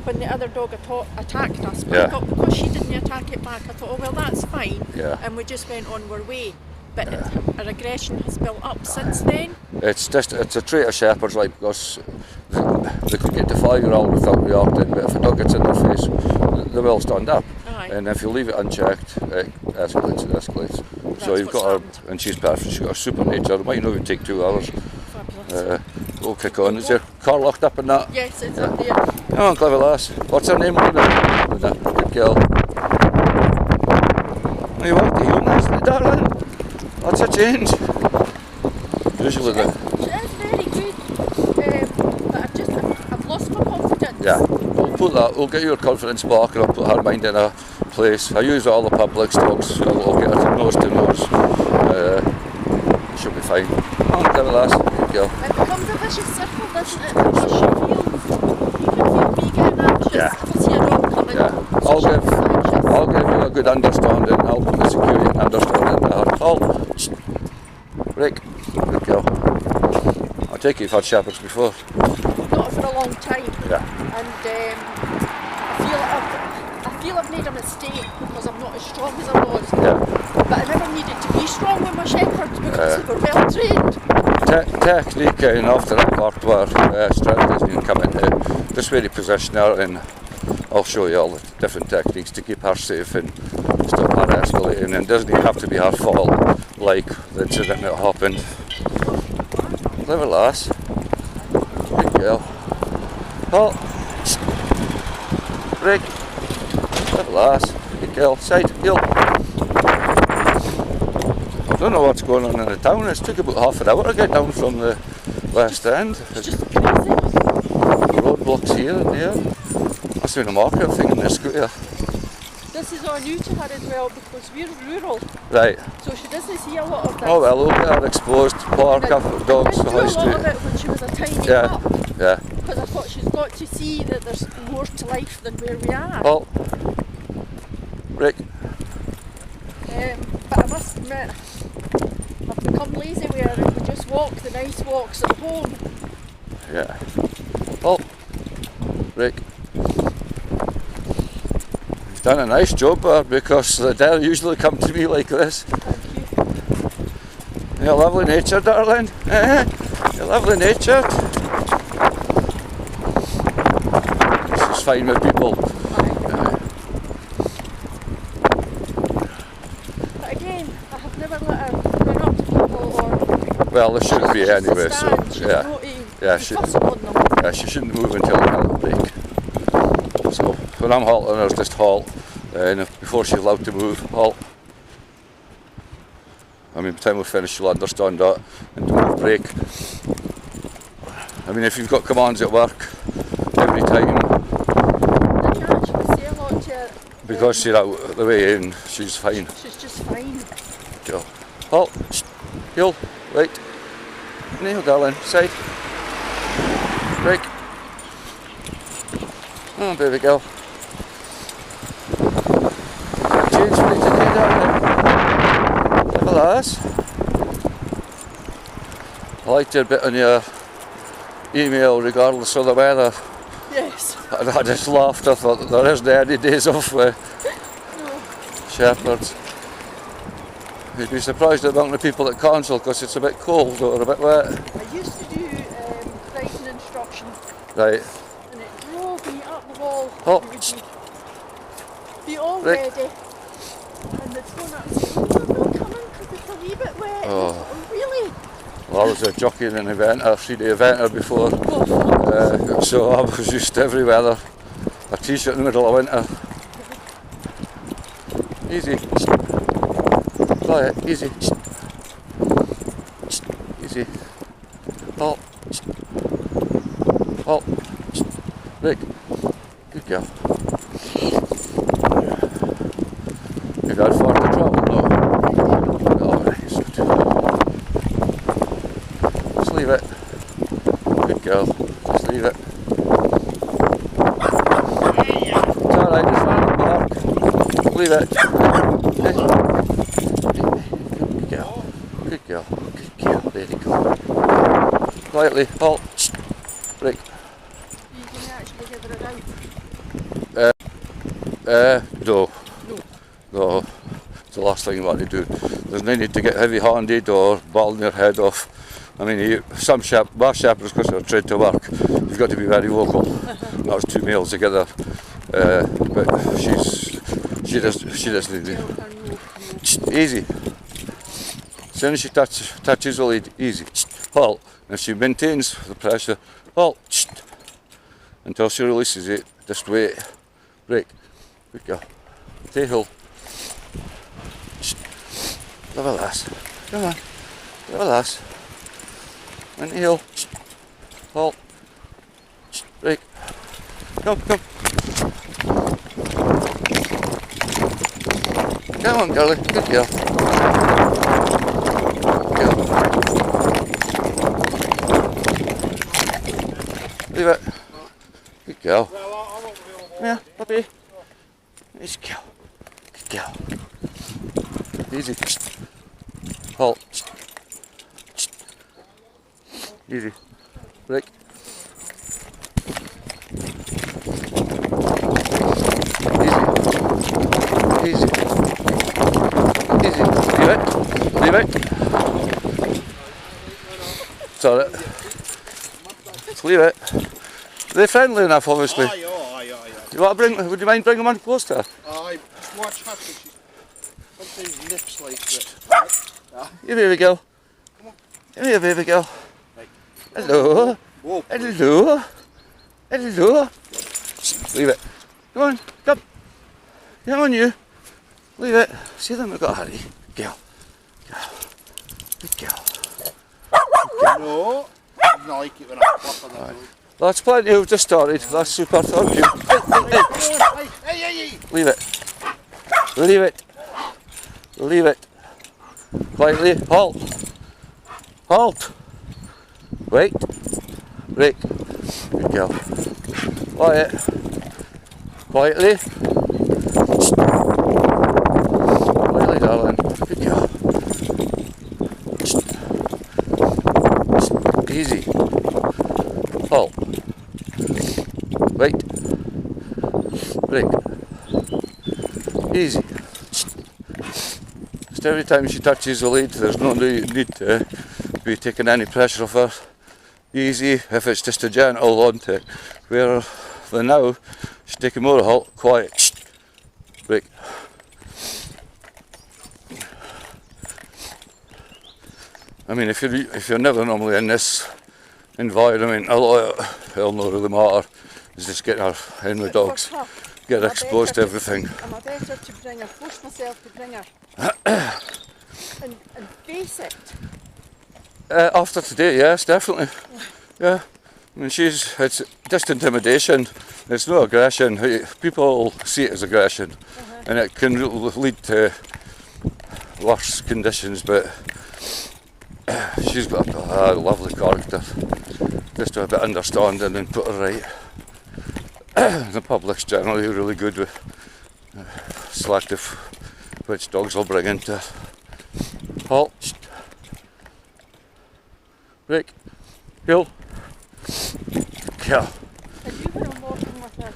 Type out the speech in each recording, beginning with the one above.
when the other dog attacked us, but Yeah. I thought because she didn't attack it back, I thought, oh well, that's fine. Yeah. And we just went on our way. But our aggression has built up since then. It's a trait of shepherds, like, because they could get to 5-year-old without reacting, but if a dog gets in their face, they will stand up. Aye. And if you leave it unchecked, it escalates and escalates. So you've got her, and she's perfect, she's got a super nature. It might not even take 2 hours. Fabulous. We'll kick on. Is your car locked up in that? Yes, it's up there. Come on, clever lass. What's her name, Luna? Luna, good girl. You walk the heel nicely, darling. Lots of change. Usually She is very good, but I've lost my confidence. yeah, we'll get your confidence back, and I'll put her mind in a place. I use all the public dogs, so I'll get her nose to nose. She'll be fine. Oh, clever lass, good girl. It becomes a vicious circle, doesn't it? Because you can feel me getting anxious. Yeah. If I see a dog coming, Yeah, so she gets anxious. I'll give you a good understanding. I'll put the security and understanding to her. Oh, Rick, good girl. I take it you've had shepherds before. Not for a long time. Yeah. And I feel I've made a mistake because I'm not as strong as I was. Yeah. But I never needed to be strong with my shepherds because they were well trained. Technique and after that part where strength doesn't even come into this way to position her, and I'll show you all the different techniques to keep her safe and stop her escalating, and it doesn't even have to be her fault like the incident that happened. Clever lass. Good girl. Oh, Rick. Clever lass. Good girl. Side, heel. I don't know what's going on in the town. It's took about half an hour to get down from the West End. It's just crazy. Roadblocks here and there. Must have been a market thing in the square. This is all new to her as well because we're rural. Right. So she doesn't see a lot of this. Oh well, look at her exposed park, dogs, I high did do a lot of street. it when she was a tiny Yeah. pup. Yeah. Because I thought she's got to see that there's more to life than where we are. Oh. Rick. But I must admit, I've become lazy with her and we just walk the nice walks at home. Yeah. Oh. Rick. You've done a nice job there, because they'll usually come to me like this. Thank you. You're lovely nature, darling. You're lovely nature. She's fine with people. But again, I have never let her run up to people or... Well, there shouldn't be She's anyway, to so stand. She's yeah. not to Yeah, be she- fussing on them. Yeah, she shouldn't move until a little break. So when I'm halting her, just halt, and before she's allowed to move, halt. I mean, by the time we finish, she'll understand that, and don't break. I mean, if you've got commands at work every time, I can't actually say a lot to her. because she's out the way in, she's fine. She's just fine. Go. Halt. Heel. Right. Nail, darling. Side. Break. Oh, baby girl. Change for you today, darling. Clever lass. I liked your bit on your email regardless of the weather. Yes. I just laughed. I thought there isn't any days off with No. shepherds. You'd be surprised at the amount of people that cancel because it's a bit cold or a bit wet. I used to do writing instruction Right. and it drove me up the wall. Oh. It would be all Rick. ready and they'd phone up and say, oh, I'm not coming because it's a wee bit wet. Oh. And I thought, oh, really? Well, I was a jockey and an eventer, 3-day eventer before, Oh, so I was used to every weather. A t-shirt in the middle of winter. Easy. Quiet, easy. Easy. Halt. Halt. Rick. Good girl. You've had far to travel, no? Oh, right, so just leave it. Good girl. Just leave it. It's alright, just run in the park. Leave it. Good girl. Good girl. Good girl. There you go. Quietly. Halt. Break. you can actually give her a right. No. No. No. It's the last thing you want to do. There's no need to get heavy-handed or balling your head off. I mean, my shepherds, because they're trained to work, you've got to be very vocal. That was two males together, but she doesn't need it. Easy. As soon as she touches the lead, easy. Halt. And if she maintains the pressure, halt. Until she releases it, just wait. Break. Good girl. Tail. Give a lass. Come on. Give a lass. And heel. Halt. Break. Come. Come on, girlie. Good girl. Leave it. Good girl. Come here, puppy. Nice girl. Good girl. Easy. Halt. Easy. Break. Easy. Leave it. It's alright. Just leave it. They're friendly enough, obviously. Aye. You want to would you mind bringing them on close to her? Aye, just watch her, she sometimes nips like that. Here, baby girl. Come here, baby girl. Right. Hello. Whoa. Hello. Leave it. Come on, come. Come on, you. Leave it. See them, we've got to hurry. Girl. Good girl. No, I don't like it when I flop on the road. That's plenty, we've just started. That's super, thank you. Hey. Leave it. Leave it. Quietly. Halt. Wait. Break. Good girl. Quietly. Quietly, darling. Good girl. Easy. Halt. Wait. Break. Easy. Just every time she touches the lead, there's no need to be taking any pressure off her. Easy, if it's just a gentle onto it. Where for now, she's taking more halt. Quiet. Break. I mean, if you're never normally in this environment, a lot of it'll not really matter. It's just getting her in with dogs, get her exposed to everything. Am I better to bring her, force myself to bring her and face it? After today, yes, definitely. Yeah, I mean, it's just intimidation. It's no aggression. People see it as aggression, and it can lead to worse conditions. But she's got a lovely character. Just to a bit of understanding and put her right. The public's generally really good with selective which dogs will bring into her. Halt. Break. Heel. Yeah. And you were walking with her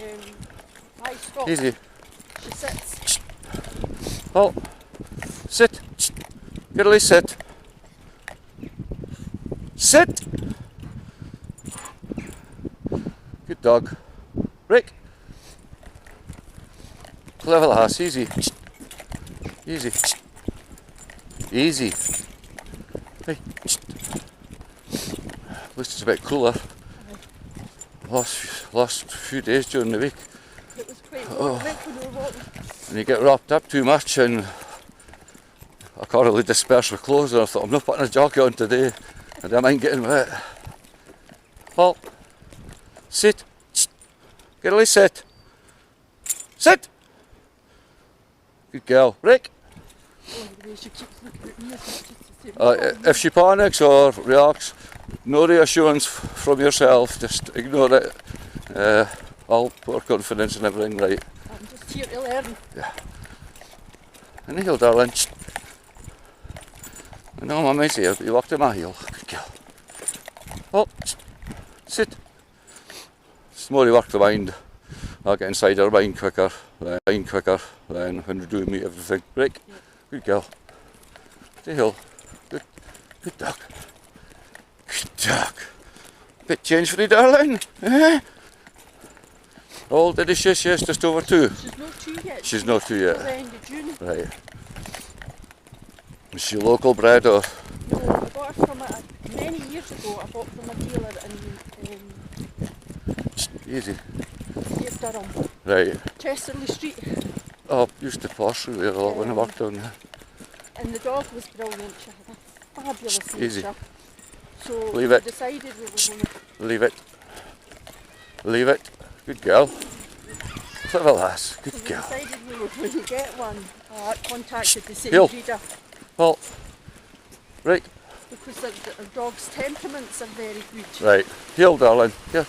and I stopped. Easy. She sits. Halt. Sit. Girlie, sit. Sit. Good dog. Break. Clever lass. Easy. Easy. Easy. Hey. At least it's a bit cooler. Last few days during the week. It was quite warm when we were walking. And you get wrapped up too much, and I can't really disperse with clothes, and I thought, I'm not putting a jacket on today. I don't mind getting wet. Halt. Sit. Girlie, sit. Sit. Good girl. Break. Oh, the way she keeps looking at me, it's just the same. If she panics or reacts, no reassurance from yourself, just ignore it. I'll put her confidence in everything right. I'm just here to learn. Yeah. And heel, darling. I know Mummy's here, but you walked in my heel. Good girl. Oh, sit. It's more you work the mind. I'll get inside her mind quicker. line quicker than when you're doing me everything. Break. Good girl. Stay hill. Good dog. Good dog. Bit change for you, darling. Eh? How old is she? Yes, just over 2. She's not 2 yet. She's not 2 yet. At the end of June. Right. Is she local bred or? No, I bought her from many years ago. I bought from a dealer in Easy. East Durham, Right. Chesterley Street. Oh, used to pass through there a lot when I worked down there. And the dog was brilliant. She had a fabulous Easy. nature. So Leave we it. decided we were going to. Leave it. Leave it. Good girl. Clever lass. Good So we girl. decided we were going to get one. I contacted the same Hill. breeder Well, right. because the dog's temperaments are very good. Right. Heel, darling. Here.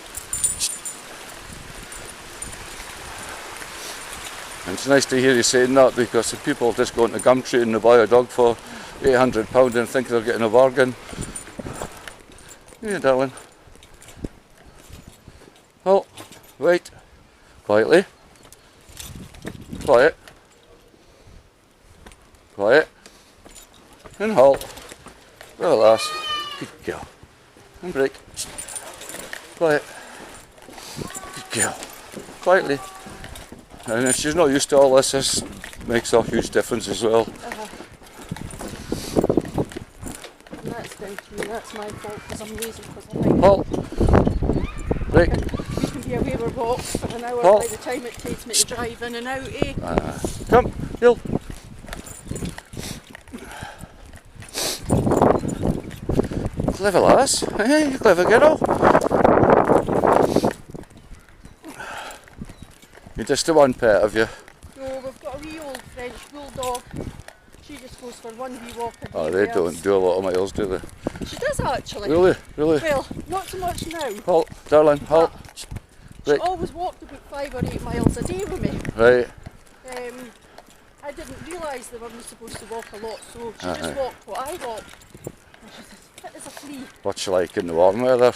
And it's nice to hear you saying that because if people just go into Gumtree and they buy a dog for £800 and think they're getting a bargain. Here, darling. Oh, wait. Quietly. Quiet. Quiet. And halt. Well, lass. Good girl. And break. Quiet. Good girl. Quietly. And if she's not used to all this makes a huge difference as well. And that's down to me, that's my fault because I'm lazy because I like Halt. Break. we can be away with walks for an hour Halt. by the time it takes me to drive in and out, eh? Come, heel. Clever lass. Hey, you clever girl. You're just the one pet of you. No, we've got a wee old French bulldog. She just goes for one wee walk a day. Oh, they with don't us. do a lot of miles, do they? She does actually. Really? Really? Well, not so much now. Halt, darling, halt. She Right. always walked about 5 or 8 miles a day with me. Right. I didn't realise that I was supposed to walk a lot, so she Aye. just walked what I walked. And she's as fit as a flea. What's she like in the warm weather?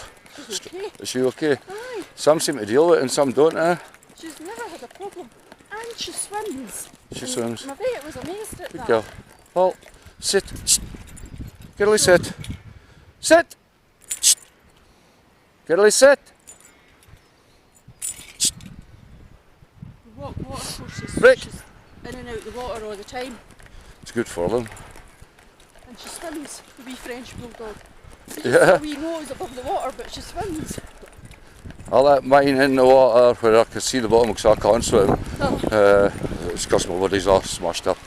She's okay. Is she okay? Aye. Some seem to deal with it and some don't, eh? She's never had a problem. And she swims. She And swims. My vet was amazed at Good that. girl. Halt. Sit. Girlie, sit. Sit. Girlie, sit. We walk water courses. Break. She's in and out the water all the time. It's good for them. And she swims, the wee French bulldog. Yeah. A wee nose above the water, but she swims. I let mine in the water where I can see the bottom because I can't swim. Oh. It's because my body's all smashed up.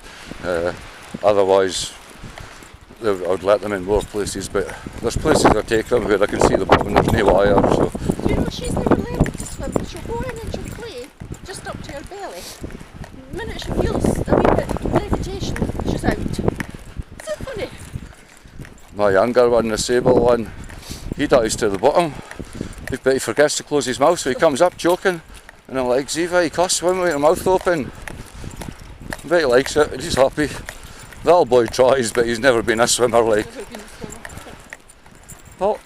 Otherwise, I would let them in more places, but there's places I take them where I can see the bottom and there's no wire. So Do you know she's never learned to swim? She'll go in and she'll play just up to her belly. The minute she feels a wee bit of levitation, she's out. Is it funny? my younger one, the sable one, he dives to the bottom, but he forgets to close his mouth, so he comes up choking, and I'm like, Ziva, you can't swim with your mouth open. But he likes it, and he's happy. The old boy tries, but he's never been a swimmer like. Never been a swimmer. Oh,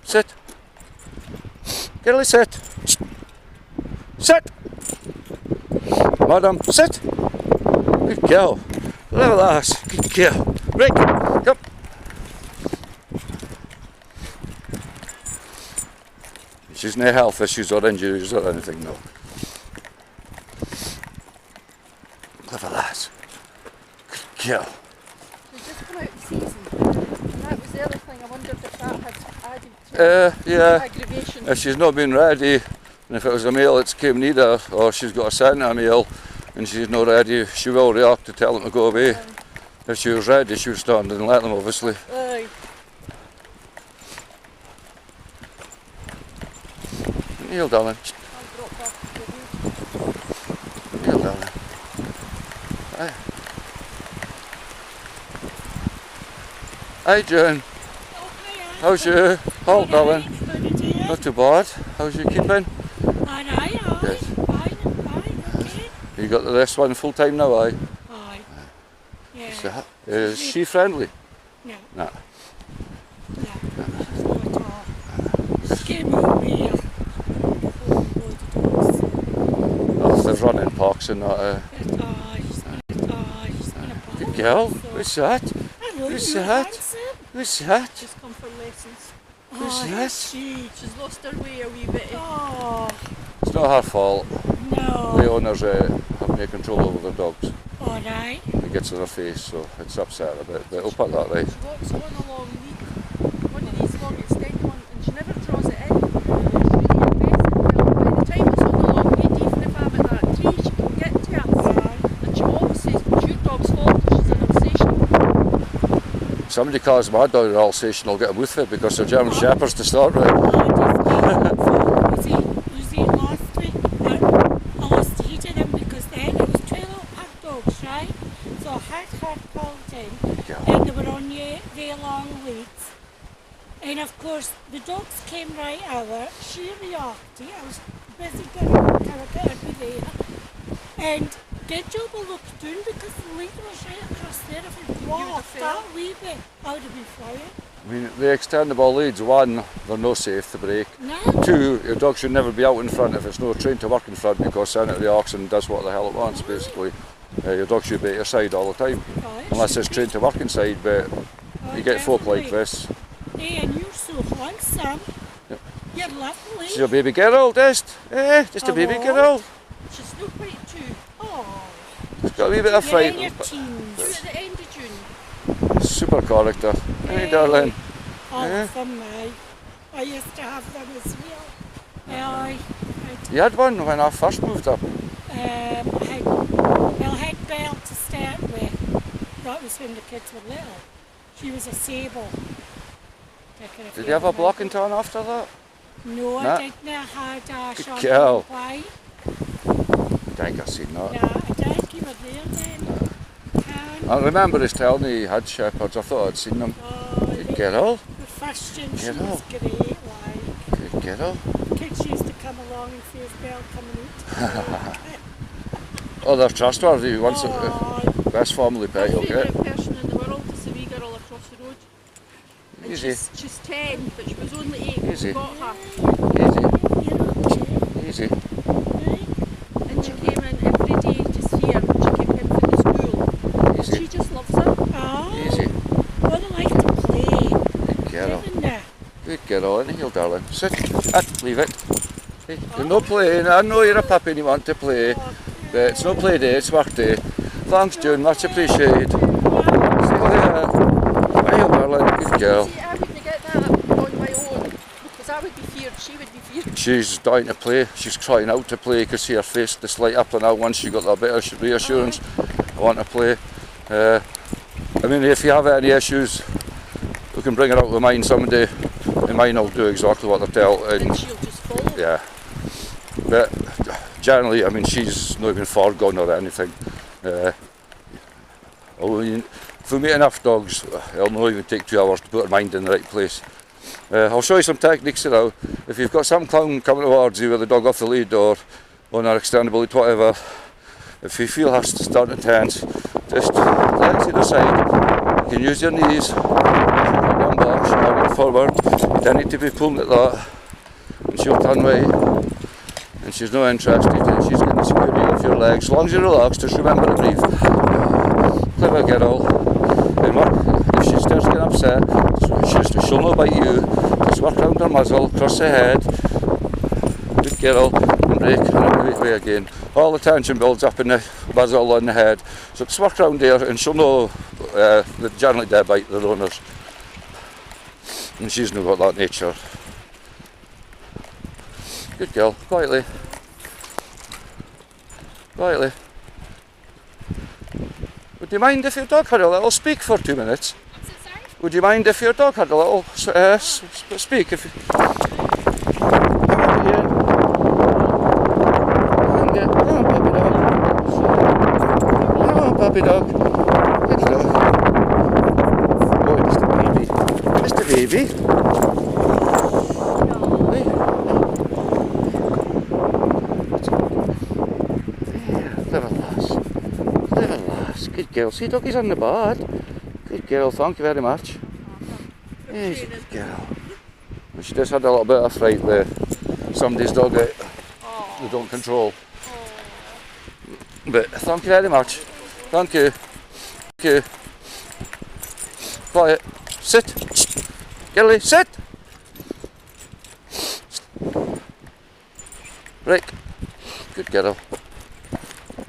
sit. Girlie, sit. Sit. Madam, sit. Good girl. Little ass. Good girl. Right, come. She's no health issues or injuries or anything, no. Clever lass. Good girl. She's just come out the season, and that was the other thing. I wondered if that had added to Yeah. aggravation. If she's not been ready, and if it was a male that's came need her, or she's got a scent of a male and she's not ready, she will react to tell them to go away. If she was ready, she would stand and let them, obviously. Aye. Kneel, darling. I'll drop back to the road. Kneel, darling. Aye. Hi, June. How's you? Oh, darling. Not too bad. How's you keeping? Aye, Good. fine, okay. You got this one full time now, aye? Aye. Yeah. So, is she friendly? No, No. no, she's not at all. She came over here. Oh, there's run in parks and that. She's been a Good girl. so. Who's that? I know, Who's you're that? handsome. Who's that? She's come for lessons. Who's Oh, that? She's lost her way a wee bit. Oh, It's not her fault. no. The owners have no control over the dogs. All right. It gets in her face, so it's upset a bit. But we'll put that right. She walks on a long lead, one of these long extended ones, and she never draws it in. It's really aggressive. Well, by the time it's on the long lead, even if I'm at that tree, she can get to us. And she always says, it's your dog's fault because she's an Alsatian. Somebody calls my dog an Alsatian, I'll get them with it because they're German Shepherds to start with. You see, last week, I lost heat of them because then it was two little pug dogs, right? So I had her pulled in, and they were on their long leads. And of course, the dogs came right over, she reacted, I was busy getting her there. And good job I looked down because the lead was right across there. If I'd walked that wee bit, I would have been flying. I mean, the extendable leads, one, they're no safe to break. No. Two, your dog should never be out in front if it's not trained to work in front because then it reacts and does what the hell it wants basically. Your dog should be at your side all the time, unless it's trained to work inside, but you get folk like this. Hey, and you're so handsome. Yep. You're lovely. She's your baby girl, just a baby girl. She's not quite two. Oh, She's got a wee bit of you're in fright. your Two teens. at the end of June. Super character. Hey darling. Oh, Yeah. from me. I used to have them as well. You had one when I first moved up. I had Belle to start with. That was when the kids were little. She was a sable. Did you have a block and tan after that? No, Nah. I didn't. I had a Good short girl. and white. I think I've seen that. Yeah, I did. You were there then. Can. I remember us telling me he had shepherds. I thought I'd seen them. Oh, Good girl. the first gen, she Get was up. great. Like, Good girl. kids used to come along and see his Belle coming out. Oh, they're trustworthy. Once Oh, best family pet you'll My get. favourite person in the world is the wee girl across the road. And Easy. she's 10, but she was only 8 when Easy. we got her. Easy. you're okay, Easy. right? And she came in every day to see her when she came in from the school. And Easy. she just loves her. Oh, Easy. what I like to play. Good girl. Didn't they? Good girl. In here, darling. Sit. Leave it. Hey, you're not playing. I know you're a puppy and you want to play. But it's no play day, it's work day. Thanks, June. Much appreciated. See you later. Bye, darling. Good girl. See, I wouldn't get that on my own because I would be feared, she would be feared. She's dying to play. She's crying out to play. You can see her face just light up now once she got that bit of reassurance. I want to play. I mean, if you have any issues, we can bring her out with mine someday. And mine will do exactly what they're told. And she'll just follow. Yeah. But generally, I mean, she's not even far gone or anything. For me, enough dogs, it'll not even take 2 hours to put her mind in the right place. I'll show you some techniques now. If you've got some clown coming towards you with the dog off the lead or on our extendable lead, whatever, if you feel her starting to tense, just legs to the side. You can use your knees, one box, carry it forward. You don't need to be pulling at that. And she'll turn right. And she's not interested, and she's getting the security of your legs. As long as you relax, just remember to breathe. Clever girl. And if she starts getting upset, she'll not bite you. Just work round her muzzle, cross her head. Good girl, and break, and away again. All the tension builds up in the muzzle and the head. So just work round there, and she'll know that generally they bite their owners. And she's not got that nature. Good girl, quietly. Quietly. Would you mind if your dog had a little speak for 2 minutes? Would you mind if your dog had a little speak? If you... Oh, puppy dog. Hello. Oh, Mr. Baby. Mr. Baby. Good girl. See, doggy's on the board. Good girl, thank you very much. Yes, good girl. She just had a little bit of fright with somebody's dog that they don't control. But thank you very much. Thank you. Thank you. Quiet. Sit. Gilly, sit. Right. Good girl.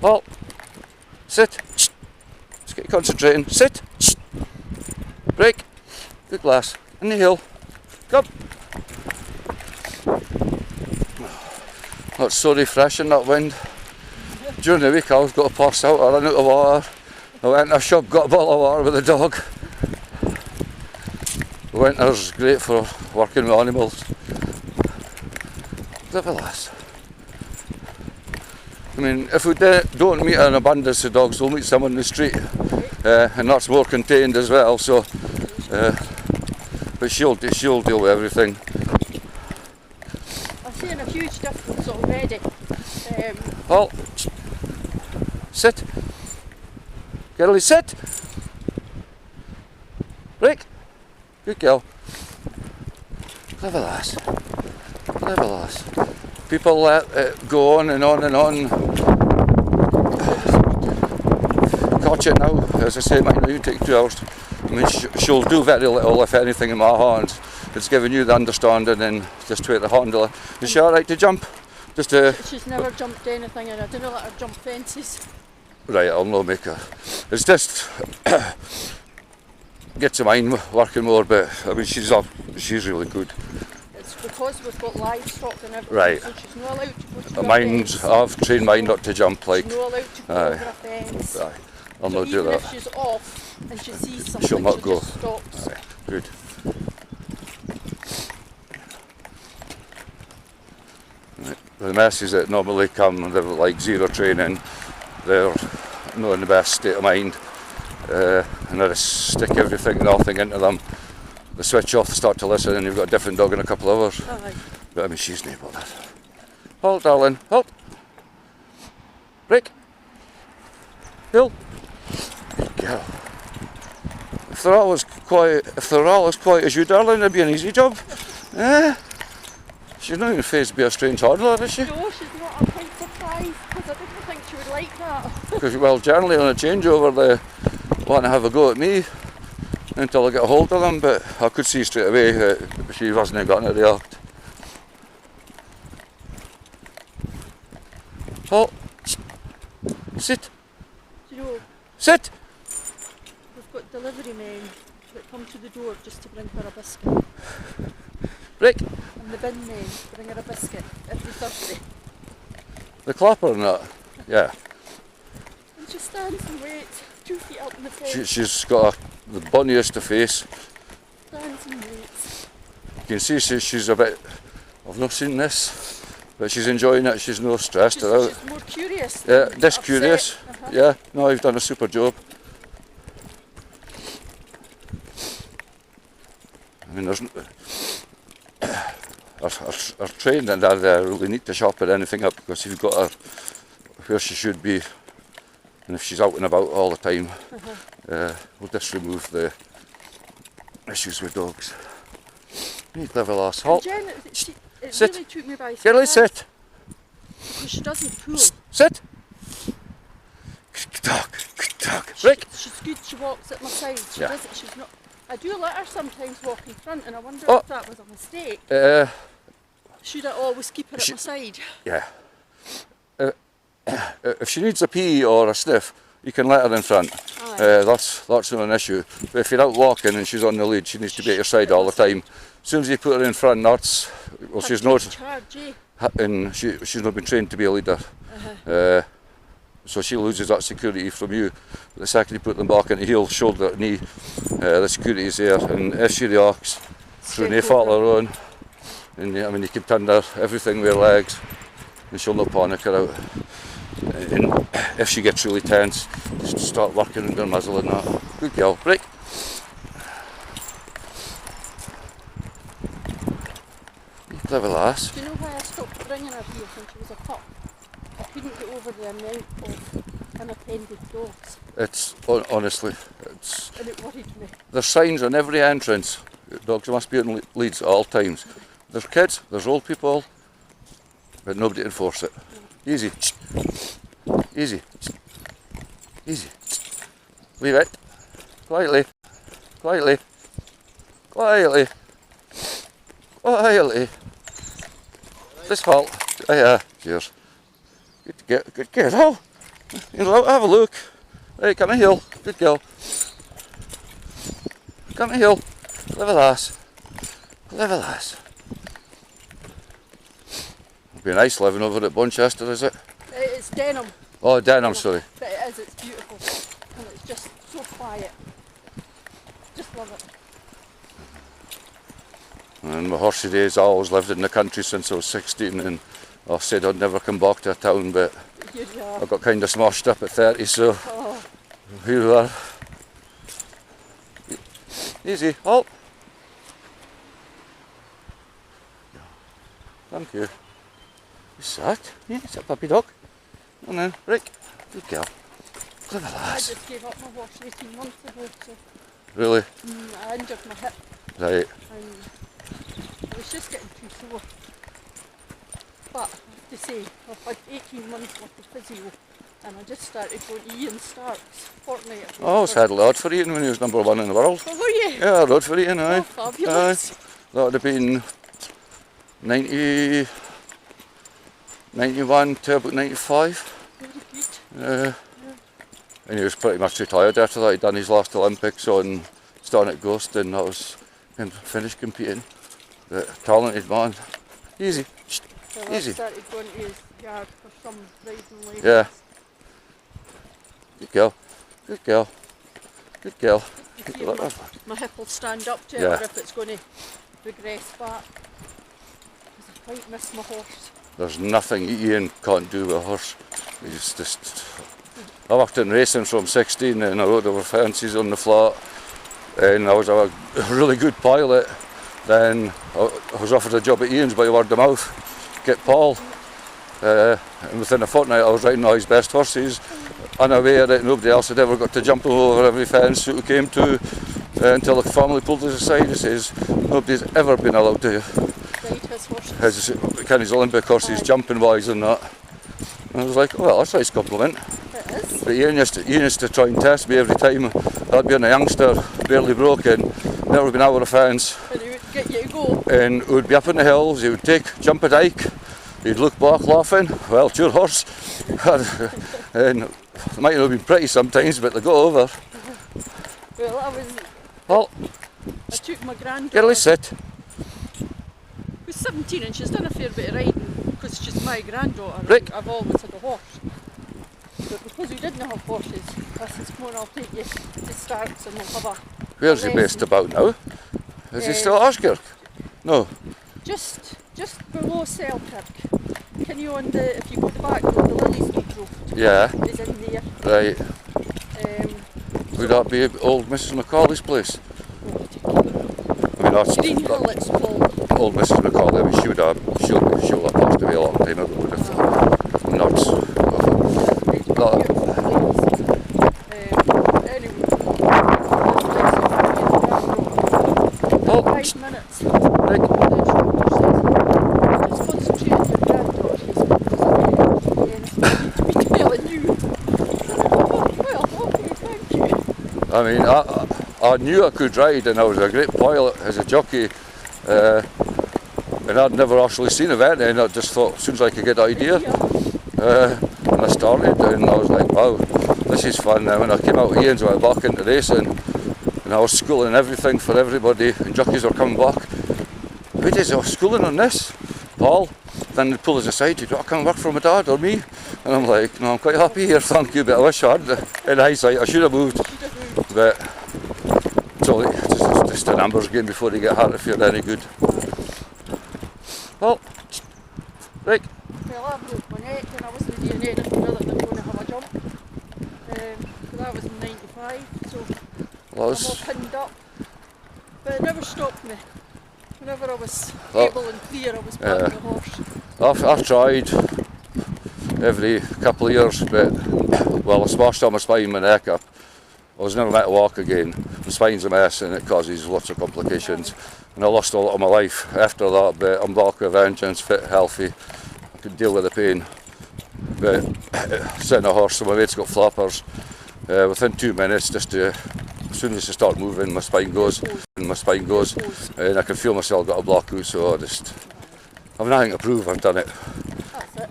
Halt. Sit. Let's get you concentrating. Sit. Break. Good glass. In the hill. Come. That's so refreshing, that wind. During the week I was got to pass out, I ran out of water. I went to a shop, got a bottle of water with the dog. Winter's great for working with animals. Look at this. I mean, if we don't meet an abundance of dogs, we'll meet some on the street. And that's more contained as well, so... but she'll deal with everything. I'm seeing a huge difference already. Halt. Sit. Girlie, sit. Break. Good girl. Clever lass. Clever lass. People let it go on and on and on. Catch it now. As I say, it might not even take 2 hours. I mean, she'll do very little, if anything, in my hands. It's giving you the understanding and just wait to handle her. Is she alright to jump? Just She's never jumped anything, and I didn't let her jump fences. Right, I'll not make her. It's just gets her mind working more, but I mean she's really good. It's because we've got livestock and everything, right. So she's not allowed to go through a fence. I've trained mine not to jump like. She's not allowed to go over a fence. Aye. I'll so not do that. Even if she's off and she sees something, she'll not she go. just stops. Aye. Good. Right. The messes that normally come, they're like zero training. They're not in the best state of mind, and I just stick everything, nothing into them. They switch off, start to listen, and you've got a different dog in a couple of hours. Aye. But I mean, she's not about that. Halt, darling, halt. Break. Hill. Good girl. If they're all as quiet as you, darling, it'd be an easy job. She's not even faced to be a strange handler, is she? No, she's not. I'm quite surprised because I didn't think she would like that. Because, well, generally on a changeover they want to have a go at me until I get a hold of them, but I could see straight away that she wasn't going to react. Halt. Sit. You know, Sit. we've got delivery men that come to the door just to bring her a biscuit. Break. And the bin men bring her a biscuit every Thursday. The clapper and that. Yeah. And she stands and waits, 2 feet up in the fence. She's got the bunniest of face. Stands and waits. You can see she's a bit, I've not seen this, but she's enjoying it, she's no stressed about it. She's more curious. Yeah, than just upset. curious. Yeah, no, you've done a super job. I mean, there's are trained and they really need to sharpen anything up, because if you've got her where she should be, and if she's out and about all the time, we'll just remove the issues with dogs. You clever lass. Halt. Jen, it Sit. really took me by Girlie, surprise sit. because she doesn't pull. Sit. Good dog. Good dog. Break. She's good. She walks at my side. She Yeah. doesn't. She's not. I do let her sometimes walk in front, and I wonder Oh. if that was a mistake. Should I always keep her at my side? Yeah. If she needs a pee or a sniff, you can let her in front. That's not an issue. But if you're out walking and she's on the lead, she needs to be at your side all the time. As soon as you put her in front, that's, well, she's not, Charge, eh? and she's not been trained to be a leader. So she loses that security from you. But the second you put them back into heel, shoulder, knee, the security is there. And if she reacts through no fault of her own, and I mean, you can turn her everything with her legs, and she'll not panic her out. And if she gets really tense, just start working on her muzzle and that. Good girl. Break. You clever lass. Do you know why I stopped bringing her here when she was a pup? I couldn't get over the amount of unattended dogs, It's honestly, it's. and it worried me. There's signs on every entrance. Dogs must be on leads at all times. There's kids, there's old people, but nobody enforce it. Easy. Easy. Easy. Leave it. Quietly. Quietly. Quietly. Quietly. This fault. Oh yeah, cheers. Good girl. Have a look. Hey, come and heel. Good girl. Come and heel. Clever lass. Clever lass. It'd be nice living over at Bunchester, is it? It's denim. Oh, Denham, sorry. But it is, it's beautiful. And it's just so quiet. Just love it. And my horsey days, I always lived in the country since I was 16, and I said I'd never come back to a town, but I got kind of smashed up at 30, so here we are. Easy, halt. Thank you. You sat? Yeah, it's a puppy dog. And then, Rick, good girl. Clever I lass. just gave up my horse 18 months ago, so Really? I injured my hip Right. and I was just getting too sore. But I have to say, I've had 18 months worth of physio and I just started going to Ian Stark's fortnight. Oh, I was had a lot for Ian when he was #1 in the world. Oh, were you? Yeah, I rode for Ian, aye. Oh, fabulous. That would have been 91 to about 95. Very good. And he was pretty much retired after that. He'd done his last Olympics on Starnet Ghost, and that was him finished competing. But talented man. Easy. So I Easy. started going to his yard for some riding lessons. Yeah. Good girl. Good girl. Good girl. To see if my hip will stand up to it, Yeah. or if it's going to regress back. Because I quite miss my horse. There's nothing Ian can't do with a horse. He's just... I worked in racing from 16 and I rode over fences on the flat, and I was a really good pilot. Then I was offered a job at Ian's by word of mouth, get Paul. And within a fortnight I was riding all his best horses, unaware that nobody else had ever got to jump over every fence that we came to, until the family pulled us aside and says nobody's ever been allowed to Ride his horses. his Olympic horses jumping wise and that. And I was like, oh, well, that's a nice compliment. It is. But Ian used to try and test me every time. I'd been a youngster, barely broken, never been out of a fence, And he would get you to go. and he would be up in the hills, he would jump a dike, he'd look back laughing, well, it's your horse. And it might not have been pretty sometimes, but they got over. Well, Well, I took my granddaughter, girlie, sit. who's 17 and she's done a fair bit of riding because she's my granddaughter. Rick. I've always had a horse. But because we didn't have horses, I said, come on, I'll take you to Starks and we'll have a Where's he based about now? Is he still at Ashkirk? No. just below Selkirk. Can you on the, if you go to the back road, the Lily Street road Yeah, is in there. right. Um, Would that be old Mrs Macaulay's place? I mean, that's Green Hill it's called. old Mrs Macaulay. I mean, she'll have passed away a long time ago, but if not. It's a beautiful place. Anyway, Oh, 5 minutes. Rick. Just concentrate on your granddaughter. She's going to be telling you. Oh, well, okay, thank you. I mean, I knew I could ride, and I was a great pilot as a jockey, and I'd never actually seen a vet, and I just thought, seems like a good idea. And I started, and I was like, wow, this is fun. And when I came out of Ian's, I went back into racing, and I was schooling everything for everybody, and jockeys were coming back. Who does schooling on this? Paul. Then they'd pull us aside, you'd come work for my dad or me? And I'm like, no, I'm quite happy here, thank you, but I wish I had. In hindsight, I should have moved. But it's just a numbers game before you get hurt if you're any good. Well, Rick. Well, I broke my neck and I wasn't doing anything other than going to have a jump. So that was in 95, so I'm all pinned up. But it never stopped me. Whenever I was able and clear, I was back on the horse. I've tried every couple of years, but well, I smashed on my spine, my neck up. I was never meant to walk again. My spine's a mess and it causes lots of complications. And I lost a lot of my life after that, but I'm back with vengeance, fit, healthy. I could deal with the pain. But sitting a horse, so my mate's got flappers. Within 2 minutes, just as soon as I start moving, my spine goes, and I can feel myself got a block out. So I've nothing to prove. I've done it. That's it.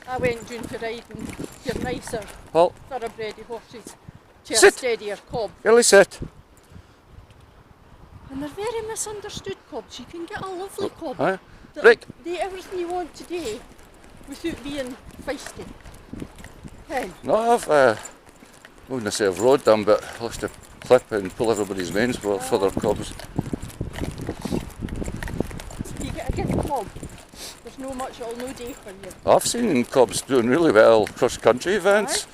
I went down to riding your nicer Well, thoroughbred horses to a sit. steadier cob. Girlie, sit. And they're very misunderstood cobs. You can get a lovely cob Huh? that Rick. do everything you want today without being feisty. Hey, No, I wouldn't say I've rode them, but I used to clip and pull everybody's manes for their cobs. you get a good cob. There's no much it'll no day for you. I've seen cobs doing really well cross country events.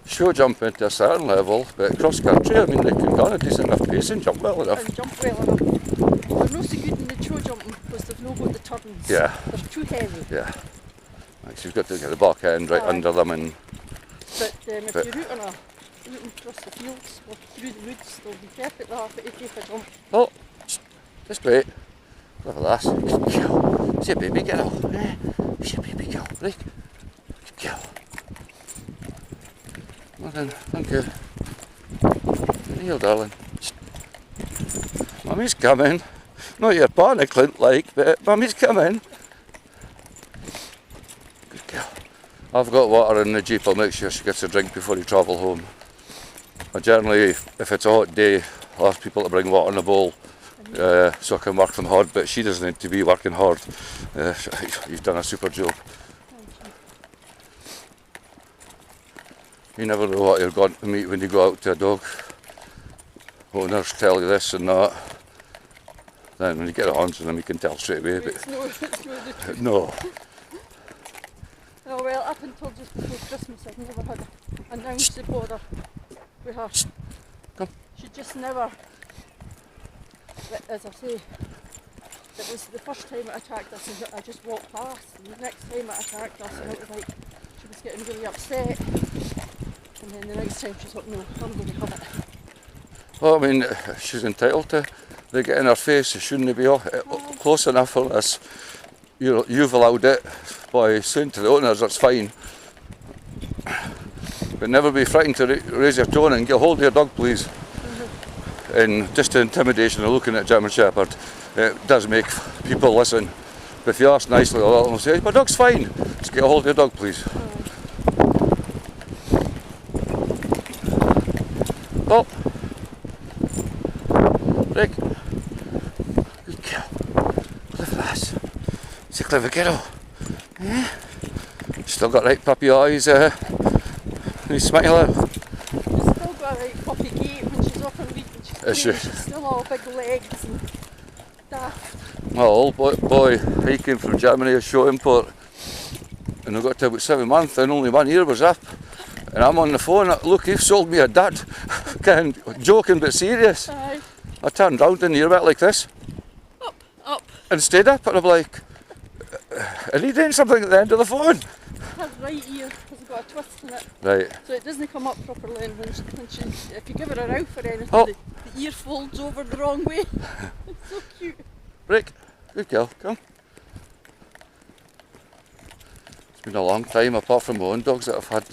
Show jumping to a certain level, but cross country, I mean, they can go on a decent enough pace and jump well enough. And jump well enough. They're not so good in the show jumping because they've not got the turns. Yeah. They're too heavy. Yeah. Like, so you've got to get the back end right Aye. under them and But if But- you're out across the fields or through the woods, they'll be perfectly happy to take a jump. oh, just wait. Look at that. Good girl. It's a baby girl. It's a baby girl. Right. Good girl. Well then, thank you. Here, darling. Mummy's coming. Not your panic, Clint, but Mummy's coming. Good girl. I've got water in the Jeep. I'll make sure she gets a drink before you travel home. I generally, if it's a hot day, I'll ask people to bring water in a bowl. So I can work them hard, but she doesn't need to be working hard. You've done a super job. You never know what you're going to meet when you go out to a dog. Owners tell you this and that. Then when you get it on to them, you can tell straight away. But It's no the truth. no, Oh well, up until just before Christmas, I've never had an ounce of bother with her. Come. She just never, as I say, it was the first time it attacked us and I just walked past, and the next time it attacked us and it was like she was getting really upset, and then the next time she thought, no, I'm going to have it. well, I mean, she's entitled to. They get in her face. Shouldn't they be close enough unless you've allowed it by saying to the owners that's fine. But never be frightened to raise your tone and get hold of your dog, please. And just the intimidation of looking at German Shepherd, it does make people listen. But if you ask nicely, they'll say, my dog's fine. Just get a hold of your dog, please. Oh, Rick. Good girl. Clever lass. It's a clever girl. Yeah. Still got right puppy eyes. He's smiling. She's still got a right puppy gait when she's off her lead and she's Is she? playing, she's still all big legs and daft. My old boy, he came from Germany, a show import, and I got to about 7 months and only 1 ear was up. And I'm on the phone, look, you've sold me a dud. Kind of joking but serious. Aye. I turned round and the ear went like this Up. and stayed up, and I'm like, are you doing something at the end of the phone? Her right ear has got a twist in it, Right. so it doesn't come up properly, and when she, if you give her a row for anything, Oh. the ear folds over the wrong way. It's so cute. Rick, good girl, come. It's been a long time, apart from my own dogs, that I've had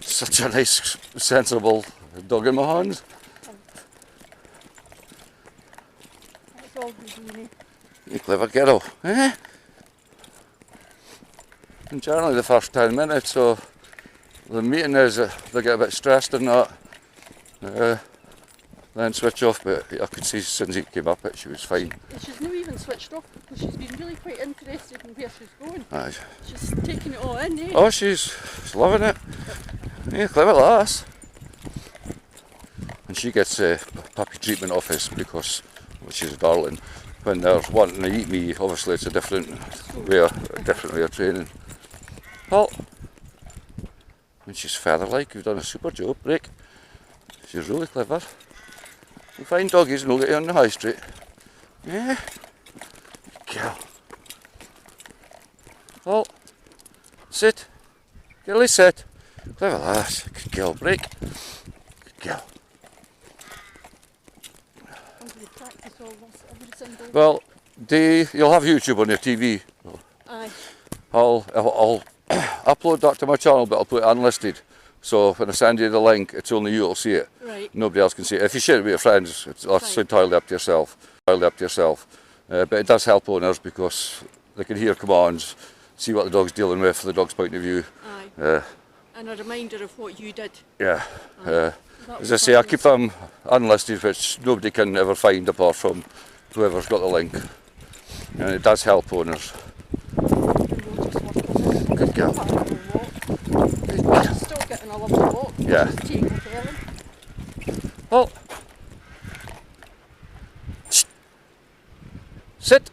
such a nice, sensible dog in my hands. That's all good, Weenie. You clever girl, eh? And generally the first 10 minutes, so the meeting is they get a bit stressed and that. Then switch off, but I could see since he came up she was fine. And she's not even switched off because she's been really quite interested in where she's going. Aye. She's taking it all in, eh? Oh, she's loving it. Yeah, clever lass. And she gets puppy treatment off us because she's a darling. When they're wanting to eat me, obviously it's a different way of training. Well, and she's feather-like. You've done a super job, Rick. She's really clever. You find doggies and we'll get you on the high street. Yeah. Good girl. Well, sit. Girlie, sit. Clever lass. Good girl, Rick. Good girl. I'm going to practice all this every single day. Well, you'll have YouTube on your TV. Aye. I'll upload that to my channel, but I'll put it unlisted. So when I send you the link, it's only you will see it. Right. Nobody else can see it. If you share it with your friends, that's entirely up to yourself. But it does help owners because they can hear commands, see what the dog's dealing with from the dog's point of view. Aye. And a reminder of what you did. Yeah. As I say, I keep them unlisted, which nobody can ever find apart from whoever's got the link. And it does help owners. Good girl. Still getting a lovely walk. Yeah. Just take the felon. Halt. Sit.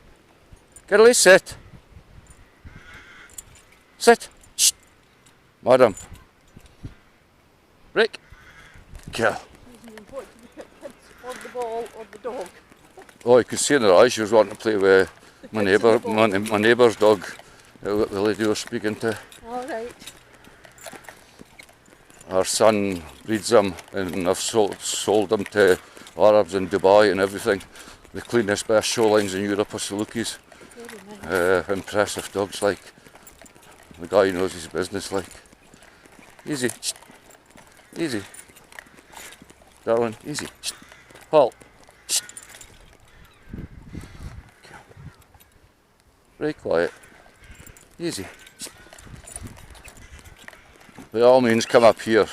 Girlie, sit. Sit. Shh. Madam. Rick. Girl. What do you pick, kids or the ball or the dog? Oh, you could see in her eyes she was wanting to play with my neighbour's dog. The lady I was speaking to. Alright. Our son breeds them, and I've sold them to Arabs in Dubai and everything. The cleanest, best showlines in Europe are Salukis. Very nice. Impressive dogs, like. The guy knows his business, like. Easy. Easy. Darling, easy. Halt. Very quiet. Easy. By all means, come up here.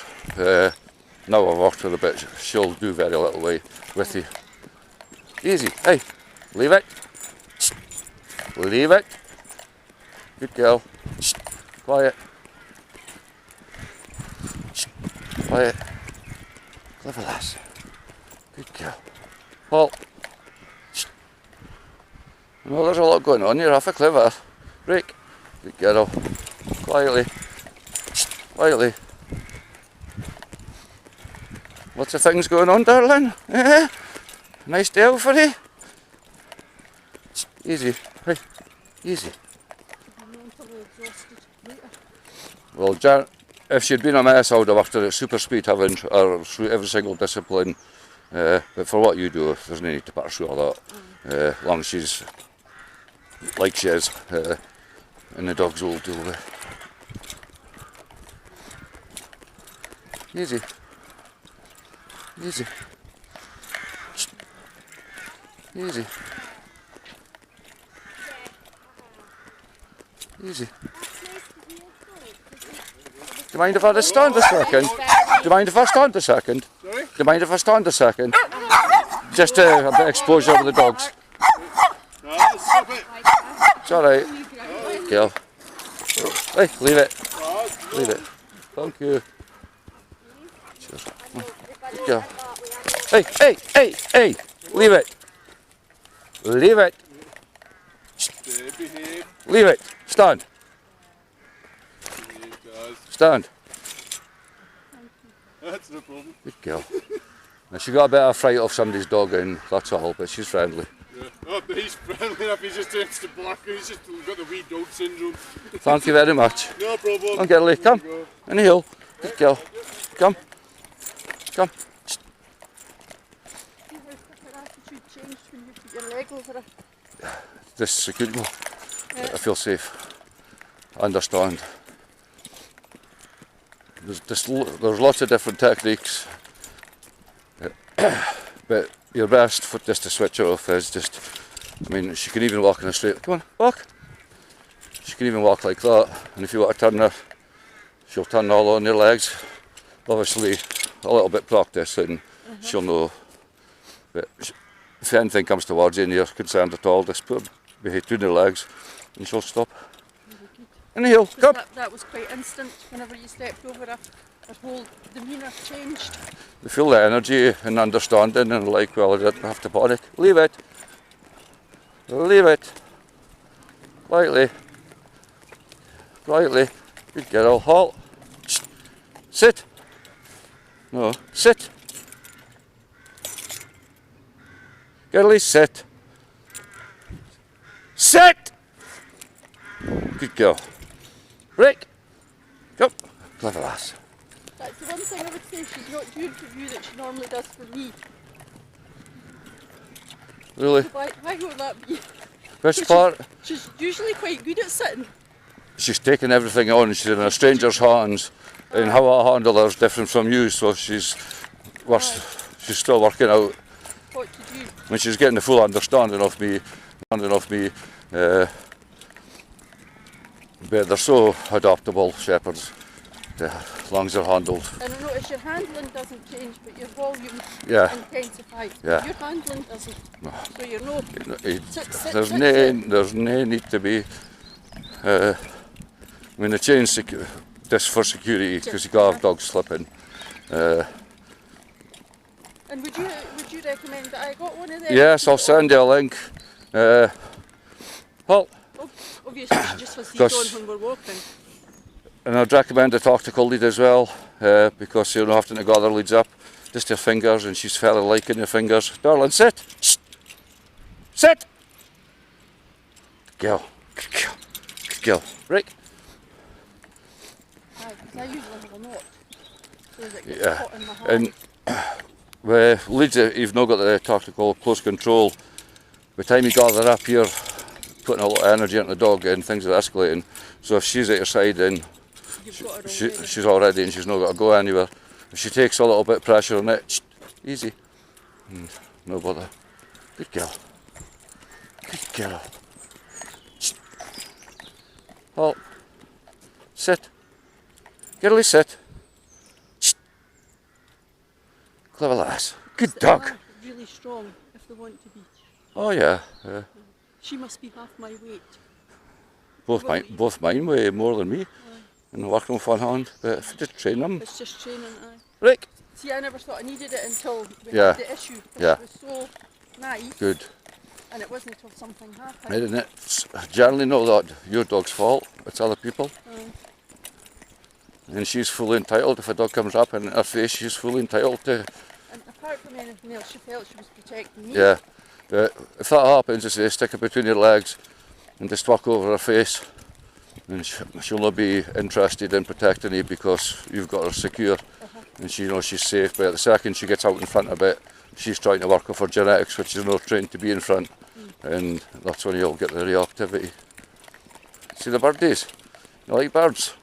Now I've worked with a bit, she'll do very little way with you. Easy. Hey, leave it. Leave it. Good girl. Quiet. Quiet. Clever lass. Good girl. Halt. Well, there's a lot going on. You're half a clever. Break. Good girl. Quietly. Quietly. Lots of things going on, darling. Eh? Nice day out for you. Easy. Hey. Easy. Well, Jan, if she'd been a mess, I would have worked her at super speed, having her through every single discipline. But for what you do, there's no need to put her through all that. As long as she's like she is, and the dogs will deal with it. Easy. Easy. Easy. Easy. Do you mind if I just stand a second? Do you mind if I stand a second? Sorry? Do you mind if I stand a second? Just a bit of exposure with the dogs. No, stop it. It's alright. Girl. Hey, leave it. Leave it. Thank you. Cheers. Good girl. Hey, hey, hey, hey! Leave it. Leave it. Behave. Leave it. Stand. Behave, guys. Stand. That's no problem. Good girl. Now she got a bit of fright off somebody's dog and that's all, but she's friendly. Yeah. Oh, but he's friendly enough. He's just turns to black. He's just got the wee dog syndrome. Thank you very much. No problem. Come, girlie, come. In the hill. Good girl. Come. Come. See how her attitude changed when you put your leg over her. This is secure. I feel safe. I understand. There's lots of different techniques, but your best for just to switch her off is just, I mean, she can even walk in a straight, come on, walk. She can even walk like that, and if you want to turn her, she'll turn all on your legs. Obviously, a little bit practice and she'll know, but if anything comes towards you and you're concerned at all, just put her between her legs and she'll stop. In the hill, come. That was quite instant. Whenever you stepped over her whole demeanour changed. They feel the energy and understanding and like, well, I didn't have to panic. Leave it. Leave it. Quietly. Quietly. Good girl. Halt. Sit. No. Sit. Girlie, sit. Sit! Good girl. Rick. Come. Clever lass. That's the one thing I would say she's not doing for you that she normally does for me. Really? Why would that be? Which part? She's usually quite good at sitting. she's taking everything on. She's in a stranger's hands, and how I handle her is different from you. So she's still working out. What to do? When she's getting the full understanding of me, but they're so adaptable, shepherds, as long as they're handled. And I notice your handling doesn't change, but your volume Yeah. intensifies. Yeah. Your handling doesn't. So you're no. There's no need to be. I mean, they change this for security because you can't have dogs slipping. And would you recommend that I got one of them? Yes, I'll send you a link. Well, Obviously, she just has these on when we're walking. and I'd recommend a tactical lead as well, because you're not having to gather leads up, just your fingers, and she's fairly liking your fingers. Darling, sit! Shh. Sit! Good girl. Good girl. Good girl. Right. Aye, because I usually have a knot. So that gets Yeah. caught in my hand. And leads, you've not got the tactical close control. By the time you gather up, you're putting a lot of energy into the dog and things are escalating. So if she's at your side, then You've got her already. she's already and she's not got to go anywhere. If she takes a little bit of pressure on it, easy. No bother. Good girl. Good girl. Halt. Sit. Girlie, sit. Clever lass. Good They are dog. really strong if they want to be. Oh yeah. She must be half my weight. Both mine weigh more than me. And working with one hand, but if you just train them. It's just training. Aye. Right. See, I never thought I needed it until we Yeah. had the issue. Yeah. It was so nice. Good. And it wasn't until something happened. Right, and it's generally not that your dog's fault, it's other people. And she's fully entitled, if a dog comes up in her face, she's fully entitled to. And apart from anything else, she felt she was protecting me. Yeah. But if that happens, just stick it between your legs and just walk over her face. And she'll not be interested in protecting you because you've got her secure. And she knows she's safe. But the second she gets out in front a bit, she's trying to work off her genetics, which is not trained to be in front. And that's when you'll get the reactivity. See the birdies? You like birds?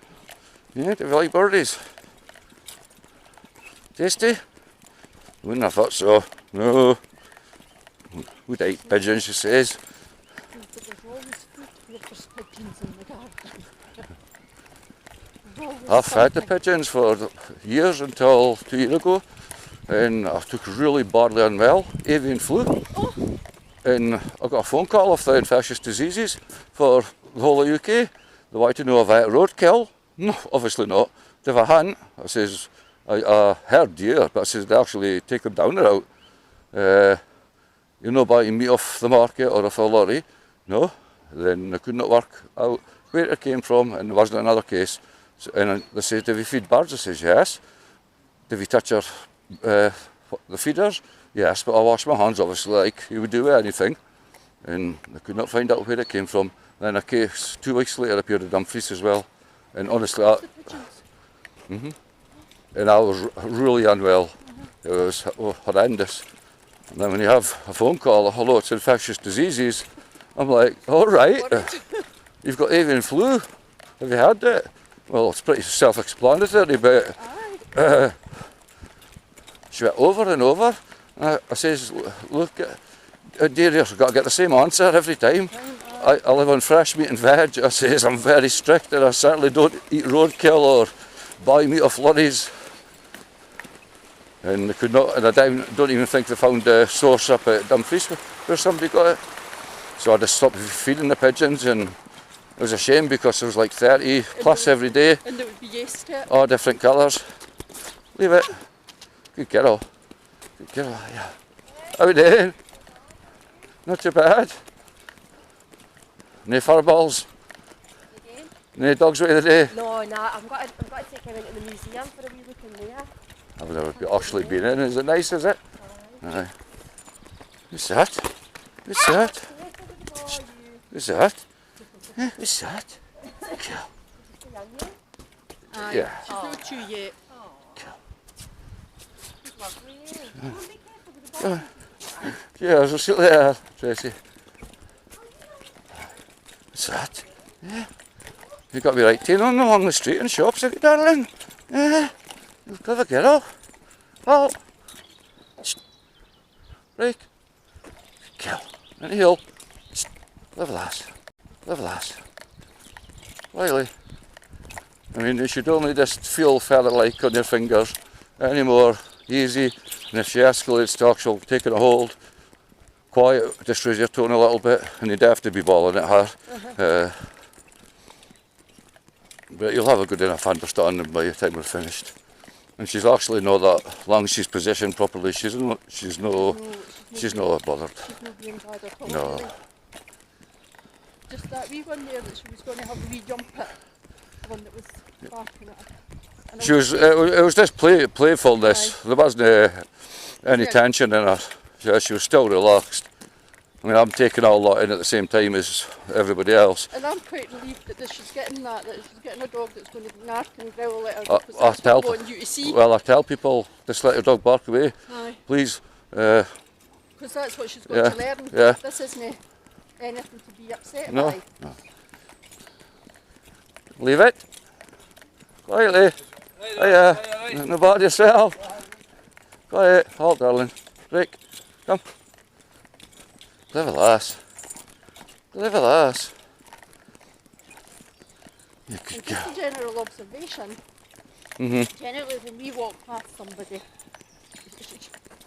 Yeah, do you like birdies? Tasty? Wouldn't have thought so. No. We'd eat pigeons, she says. But there's always food. There's pigeons in the garden. I've fed the pigeons for years until 2 years ago, and I took really badly unwell, avian flu. And I got a phone call off the infectious diseases for the whole of the UK. They wanted to know if I had roadkill. No, obviously not. If I hadn't, I says, I heard deer, but I says they actually take them down the route. You're not buying meat off the market or off a lorry. No, then I could not work out where it came from, and there wasn't another case. So, and they said, "Do you feed birds?" I says, "Yes." "Do you touch the feeders?" "Yes, but I wash my hands, obviously, like you would do with anything." And I could not find out where it came from. Then a case 2 weeks later appeared at Dumfries as well. And honestly, and I was really unwell. It was horrendous. And then when you have a phone call, "Hello, it's infectious diseases," I'm like, "All right, you've got avian flu. Have you had it?" Well, it's pretty self-explanatory, but she went over and over. And I says, "Look, dear, you've got to get the same answer every time. I live on fresh meat and veg." I says, "I'm very strict, and I certainly don't eat roadkill or buy meat off lorries." And they could not, and I don't even think they found the source up at Dumfries where somebody got it. So I just stopped feeding the pigeons, and it was a shame because there was like 30 plus every day. And they would be used to it. All different colours. Leave it. Good girl. Good girl, yeah. How we doing? Not too bad. No furballs? No dogs with you today? No, I'm going to take him into the museum for a wee look in there. I've never actually been in. Is it nice, is it? Aye. Who's that? Who's that? Who's that? Who's that? Girl. Aye, Yeah. she's not chew yet. Yeah, I'll sit there, Tracy. What's that? Yeah. You've got to be right taking on along the street and shops, have you, darling? Yeah. You clever girl. Halt. Break. Kill. And heel. Clever lass. Clever lass. Riley. I mean, you should only just feel feather-like on your fingers. Any more easy. And if she escalates talk, she'll take it a hold. Quiet, just raise your tone a little bit, and you'd have to be bawling at her. But you'll have a good enough understanding by the time we're finished. And she's actually not that, as long as she's positioned properly, she's not bothered. She's not being bad at all. No. Really. Just that wee one there that she was going to have a wee jump at, the one that was barking at her. And She was. It was just playfulness. There wasn't any Yeah. tension in her. She was still relaxed. I mean, I'm taking all that in at the same time as everybody else. And I'm quite relieved that she's getting that she's getting a dog that's going to nark and growl at her, I because that's tell- what I want you to see. Well, I tell people, just let your dog bark away, Aye. please. Because that's what she's got Yeah, to learn. yeah. This isn't anything to be upset No, by. no. Leave it. Quietly. Hiya. No bother yourself. Quiet. Halt, darling. Rick, come. Clever lass. Clever lass. You And could just go. a general observation, generally when we walk past somebody,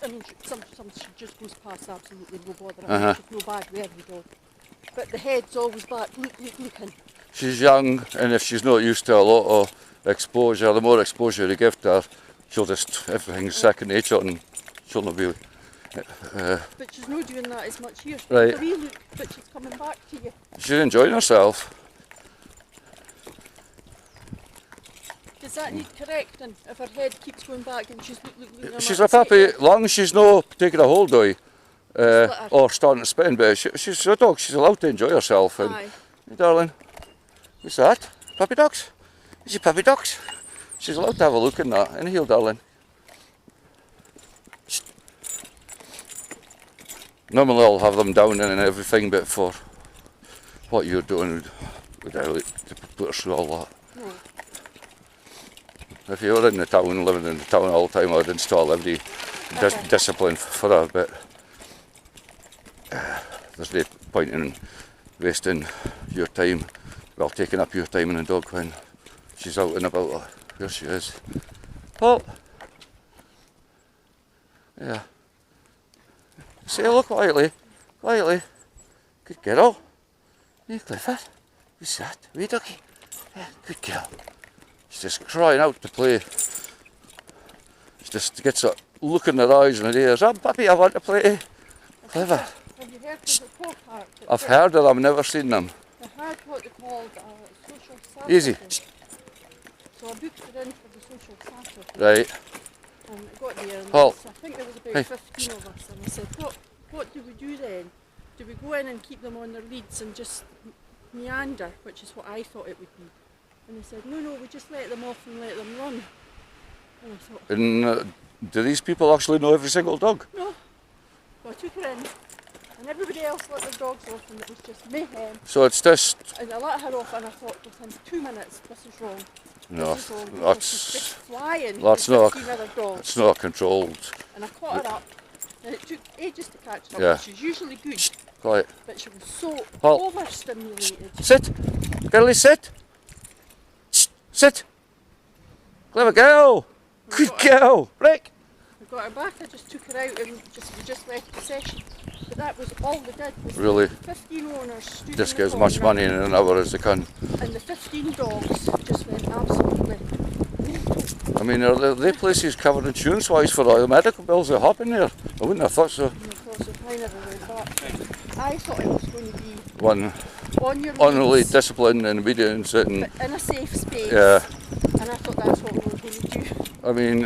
I mean, some she just goes past absolutely no bother. I mean, she's no bad wearing dog. But the head's always back, looking. She's young, and if she's not used to a lot of exposure, the more exposure you give to her, she'll just, everything's second nature, and she'll not be. But she's not doing that as much here. She's Right. a wee look, but she's coming back to you. She's enjoying herself. Does that need correcting if her head keeps going back and she's looking? She's a puppy, long as she's not taking a hold of you, let her. or starting to spin, but she's a dog, she's allowed to enjoy herself. And, Aye. hey, darling, what's that? Puppy dogs? Is she puppy dogs? She's allowed to have a look in that. In heel, darling. Normally I'll have them down and everything, but for what you're doing, without to put her through all that. No. If you were in the town, living in the town all the time, I'd install every discipline for her, but there's no point in wasting your time, well, taking up your time in a dog when she's out and about. Here she is. Oh! Yeah. Say hello quietly. Quietly. Good girl. You Clifford. Who's that? Wee doggy. Yeah, good girl. She's just crying out to play. She just gets a look in her eyes and her ears. Oh, puppy, I want to play. Clever. Have you heard of the co-park? I've heard of them, never seen them. They had what they called social Easy. Saturday. So I booked it in for the social Saturday. Right. And I got there and Halt. I think there was about Hey. 15 of us, and I said, what do we do then? Do we go in and keep them on their leads and just meander, which is what I thought it would be? And they said, no, we just let them off and let them run. And I thought, And do these people actually know every single dog? no. So I took her in, and everybody else let their dogs off, and it was just mayhem. So it's just, And I let her off, and I thought, within 2 minutes, this is wrong. no, This is wrong. She's that's, just flying that's with not- 15 other dogs. it's not controlled. And I caught her up, and it took ages to catch her up. Yeah. She's usually good, Quiet. but she was so Halt. overstimulated. Sit. Girlie, sit. Sit. Clever girl. Good girl. Rick. I got her back, I just took her out and we just left the session. But that was all they did. Was Really? 15 owners stood Just in get the as much corner, money in an hour as they can. and the 15 dogs just went absolutely mental. I mean, are they places covered insurance-wise for all the medical bills that happen there? I wouldn't have thought so. And of course, if I never went back, I thought it was going to be One on your only leads, discipline and obedience, and but in a safe space. yeah. And I thought that's what we were going to do. I mean,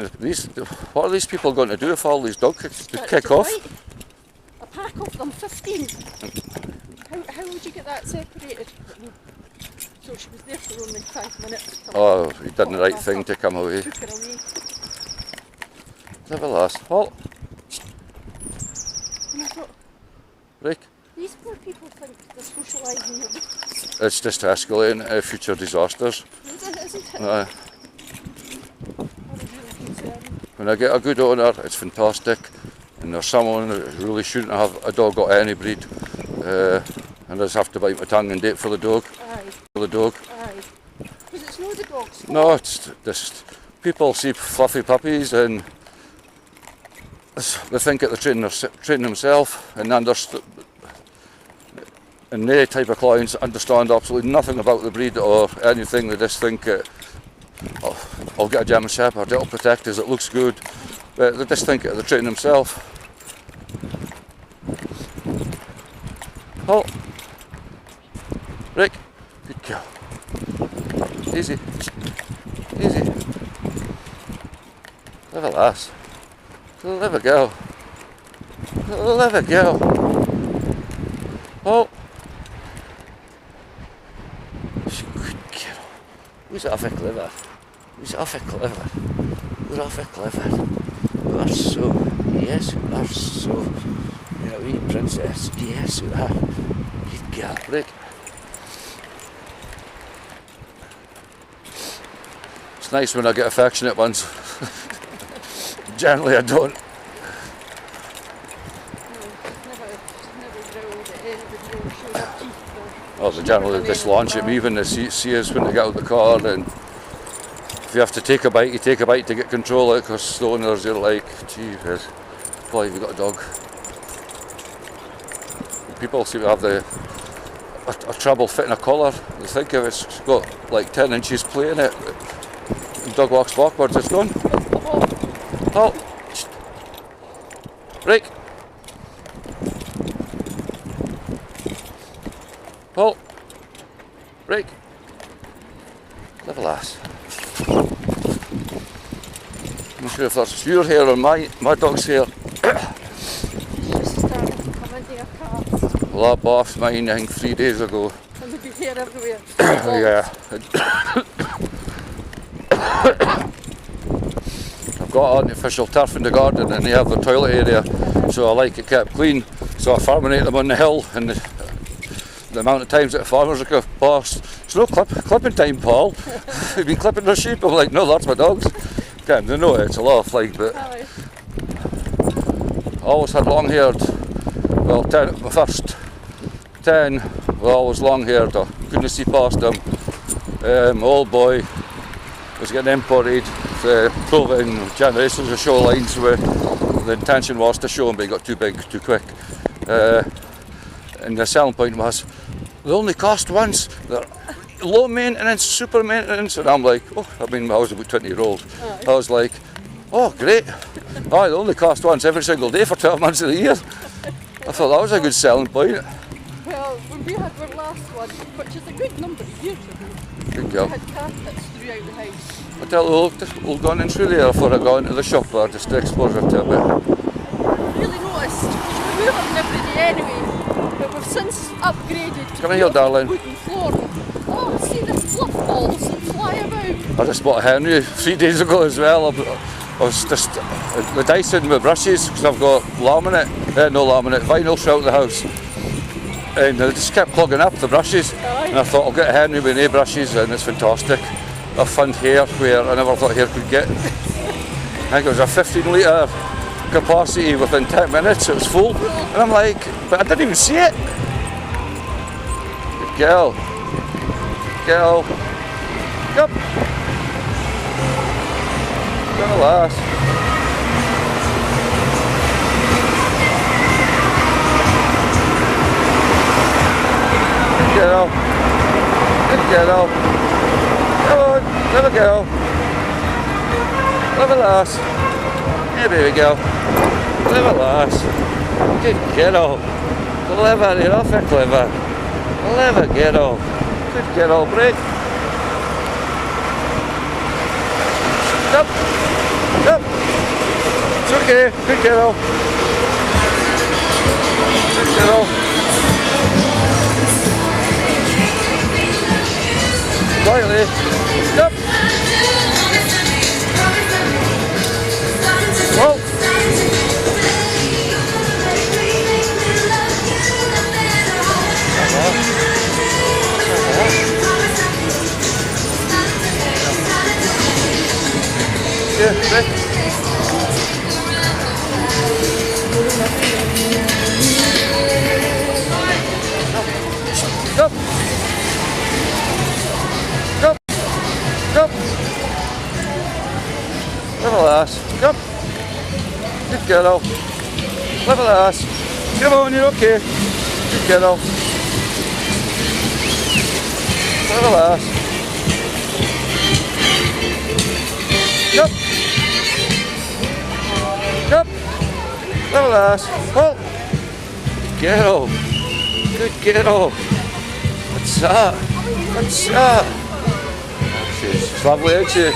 what are these people going to do if all these dogs That's kick off? right. A pack of them, 15. How would you get that separated? So she was there for only 5 minutes. Oh, you done the right thing to come away. Took her away. Never last. Halt. And I thought, Rick. these poor people think they're socialising with dogs. it's just escalating future disasters. Isn't it? Uh, That was really concerning. when I get a good owner, it's fantastic. And there's someone that really shouldn't have a dog of any breed. And I just have to bite my tongue and date for the dog. Aye, For the dog. aye. Because it's not the dog's fault. No, it's just people see fluffy puppies and they think that they're training themselves, and they type of clients understand absolutely nothing about the breed or anything. They just think, oh, I'll get a German Shepherd, it'll protect us, it looks good. But they just think that they're training themselves. Oh, Rick, good girl. Easy, easy. Clever lass. Clever girl. Clever girl. Oh. Good girl. Who's awful clever? Who's awful clever? Who's awful clever? You are so, yes, you are so. You're a wee princess. Yes, you are. Good girl, Rick. It's nice when I get affectionate ones. Generally I don't. Oh, they generally just launch at me when they see us when they get out of the car, and if you have to take a bite, you take a bite to get control of it, because the owners are like, gee, boy, have you got a dog? People seem to have a trouble fitting a collar. They think if it's got like 10 inches play in it, the dog walks backwards, it's gone. Oh, Rick. Oh, Rick. Clever lass. I'm not sure if that's your hair or my dog's hair. She's starting to come into your cars. Well, I bathed mine, I think 3 days ago. And there'll be hair everywhere. Yeah. I've got artificial turf in the garden and they have the toilet area, so I like it kept clean. So I farminate them on the hill, and the amount of times that farmers have got past, it's no clipping time, Paul. You've been clipping their sheep. I'm like, no, that's my dogs. Again, they know it's a laugh, like, but Aye. I always had long haired. Well, my first 10 were always long haired. I couldn't see past them. Old boy was getting imported, proving generations of show lines where the intention was to show him, but he got too big too quick. And the selling point was, they only cost once, they're low maintenance, super maintenance, and I'm like, oh, I mean, I was about 20-year-old. I was like, oh, great. Oh, they only cost once every single day for 12 months of the year. I thought that was a good selling point. Well, when we had our last one, which is a good number of years ago, Good we girl. had carpets throughout the house. I tell you, we'll go in through there before I go into the shop or just to expose her to a bit. Really noticed, we move them every day anyway, but we've since upgraded to Come in here, darling. wooden floor. Oh, see the fluff balls that fly about. I just bought a Henry 3 days ago as well. I was just the Dyson with brushes, because I've got vinyl throughout the house. And they just kept clogging up the brushes. And I thought I'll get a Henry with no brushes, and it's fantastic. I found hair where I never thought hair could get. I think it was a 15 litre capacity within 10 minutes, it was full. And I'm like, but I didn't even see it. Good girl. Girl. Yep. Girl lass. Good girl. Good girl. Come on, little girl. Little lass. Here we go. Clever lass. Good girl. Clever, you're awful clever. Clever girl. Good girl, break. Stop. Stop. It's okay. Good girl. Good girl. Quietly. Stop. Whoa. Yeah, Rick. Go. Go. Go. Level ass. Go. Good girl. Level ass. Come on, you're okay. Good girl. Level ass. Go. Go. Level ass. Hold. Good girl. Good girl. What's that? What's that? She's lovely, isn't she?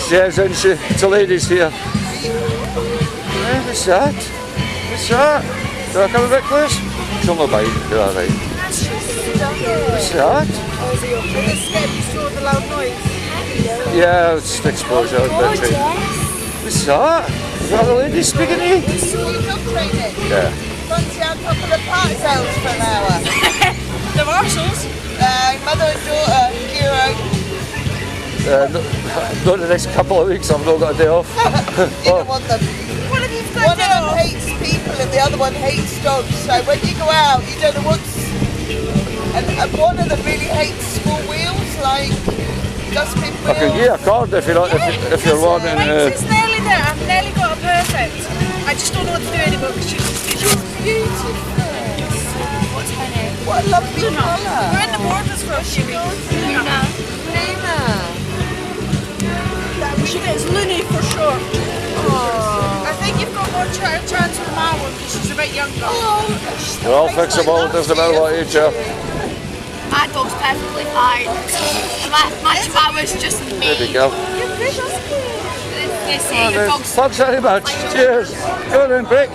She is, isn't she? It's a ladies here. Hey, what's that? What's that? Do I come a bit close? She'll not bite. You're alright. What's that? The loud noise. Yeah, it's exposure. What's that? Is that the lady speaking to you? Yeah. Fancy on top of the party cells for an hour. The Marshalls. Mother and daughter, hero. Not the next couple of weeks, I've not got a day off. You don't want them. What have you One of them hates people and the other one hates dogs. So when you go out, you don't know what's... And one of them really hates small wheels, like dustbin I can wheels. give you a card if you're not, if you're wanting. It's nearly there. I've nearly got a perfect. I just don't know what to do anymore because she's Beautiful. What's her name? What a lovely We're colour. in the borders for a few weeks. Luna. She gets loony for sure. Oh. I think you've got more chance with my one because she's a bit younger. They're all fixable, it doesn't matter what age you are. My dog's perfectly fine. My chihuahua's just me. There we go. They say your dog's Thanks very much. Cheers. Go on then, break.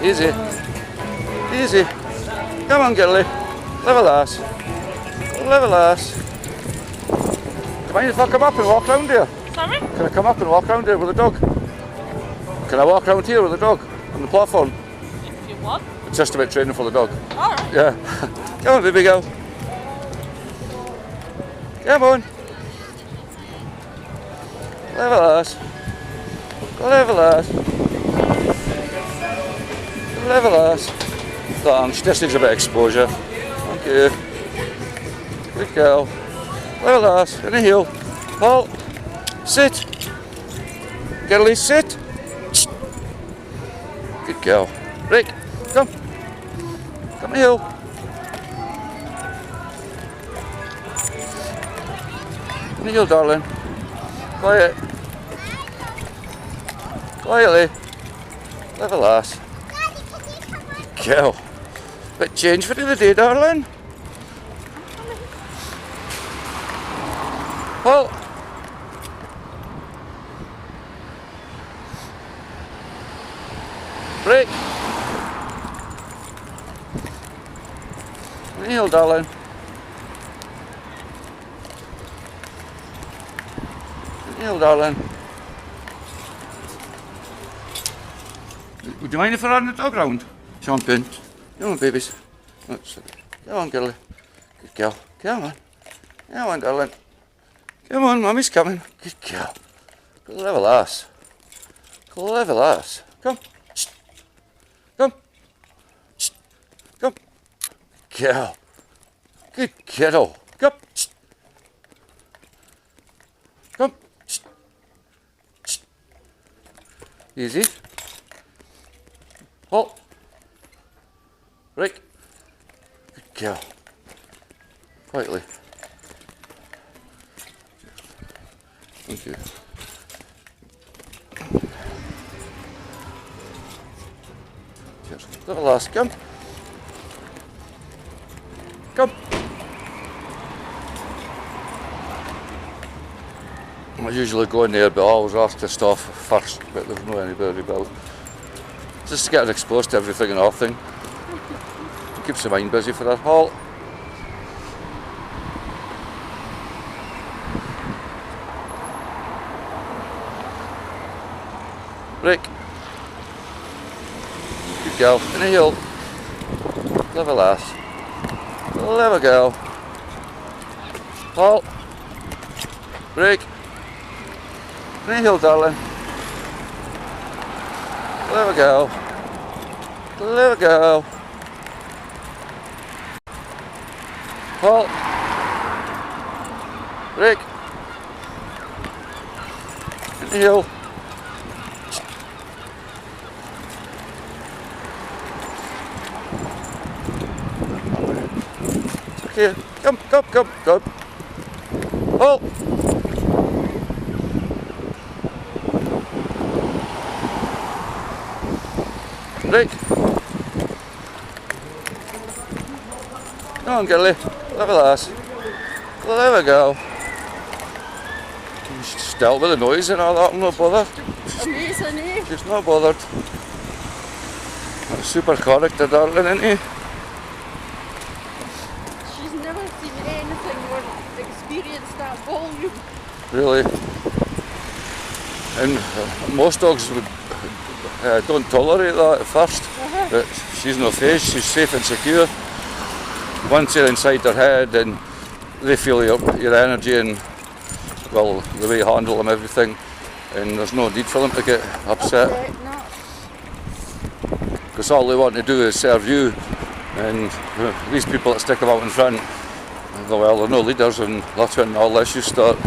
Easy. Easy. Come on, girlie. Level ass. Level ass. Do you mind if I come up and walk round here? Sorry? Can I come up and walk round here with the dog? Can I walk round here with the dog on the platform? If you want. It's just about training for the dog. Alright. Yeah. Come on, baby girl. Come on. Level ass. Level ass. Level ass. Thanks, just needs a bit of exposure. Thank you. Good girl. Level ass. In the heel. Halt. Sit. Girlie, sit. Good girl. Break. Come. Come the heel. In the heel, darling. Quiet. Quietly. Level ass. Good girl. Bit change for the day, darling. Halt. Break. Kneel, darling. Kneel, darling. Would you mind if I ran the dog round? Jump in. Come on, babies. Come on, girlie. Good girl. Come on. Come on, darling. Come on, mummy's coming. Good girl. Level ass. Level ass. Come. Come. Come. Girl. Good girl. Come. Come. Easy. Halt. Right. Good girl. Quietly. Thank you. Cheers. Little ass, come. Come. I usually go in there, but I always ask to stop first, but there's no anybody about. Just to get her exposed to everything and everything. Keeps the mind busy for her. Halt. Break. Good girl. In the heel. Level ass. Level girl. Halt. Break. Knee heel, darling. There we go. There we go. Halt. Break. Knee heel. Here, come. Halt. Break. Come on, girlie. Look at that. Well, there we go. She's dealt with the noise and all that, I'm not bothered. Amazing, eh? She's not bothered. A super character, darling, isn't he? She's never seen anything or experienced that volume. Really. And most dogs would don't tolerate that at first. But she's no phased, she's safe and secure. Once you're inside their head and they feel your energy and, well, the way you handle them, everything, and there's no need for them to get upset. Because all they want to do is serve you, and these people that stick them out in front, well, they're no leaders, and that's when all issues start.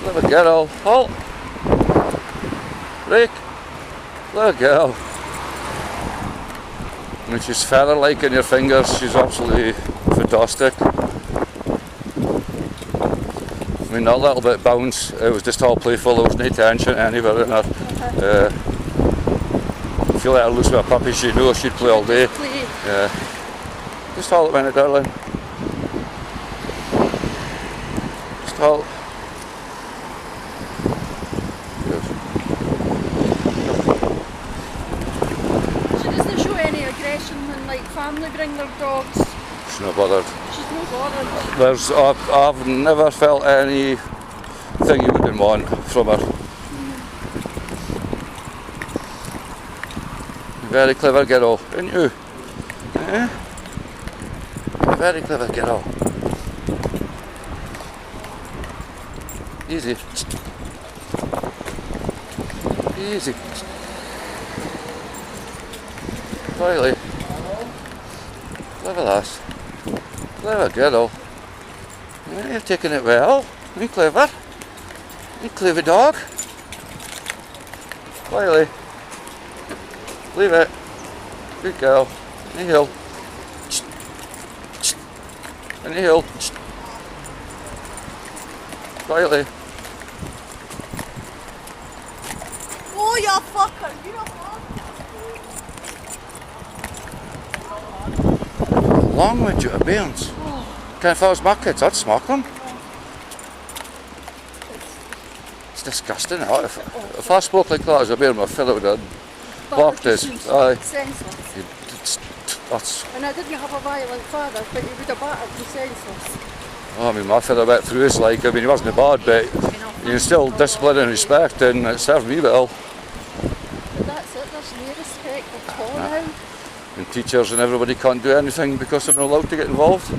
Let her get all. Halt! Break! Let her go. When she's feather-like in your fingers, she's absolutely fantastic. I mean, that little bit of bounce, it was just all playful, there was no tension anywhere in her. I feel like I lose with a puppy, she'd know she'd play all day. Yeah. Just hold it a minute, darling. Just hold. Good. She doesn't show any aggression when like family bring their dogs. She's not bothered. She's no bothered. There's, I've never felt anything you wouldn't want from her. Very clever girl, aren't you? Eh? Very clever girl. Easy. Easy. Riley. Clever lass. Clever girl. Yeah, you're taking it well. You clever. You clever dog. Riley. Leave it. Good girl. Inhale. Inhale. Quietly. Oh, you fucker! You don't want. Long with you, Bairns. If I was my kids, I'd smack them. It's disgusting. If I spoke like that as a bear, my fellow would have barked us. Aye. Senseless. That's. And I didn't have a violent father, but he would have battered me senseless. Oh, I mean, my father went through his like. I mean, he wasn't bad, but he instilled discipline and respect, and it served me well. But that's it. There's no respect at all now. And teachers and everybody can't do anything because they're not allowed to get involved.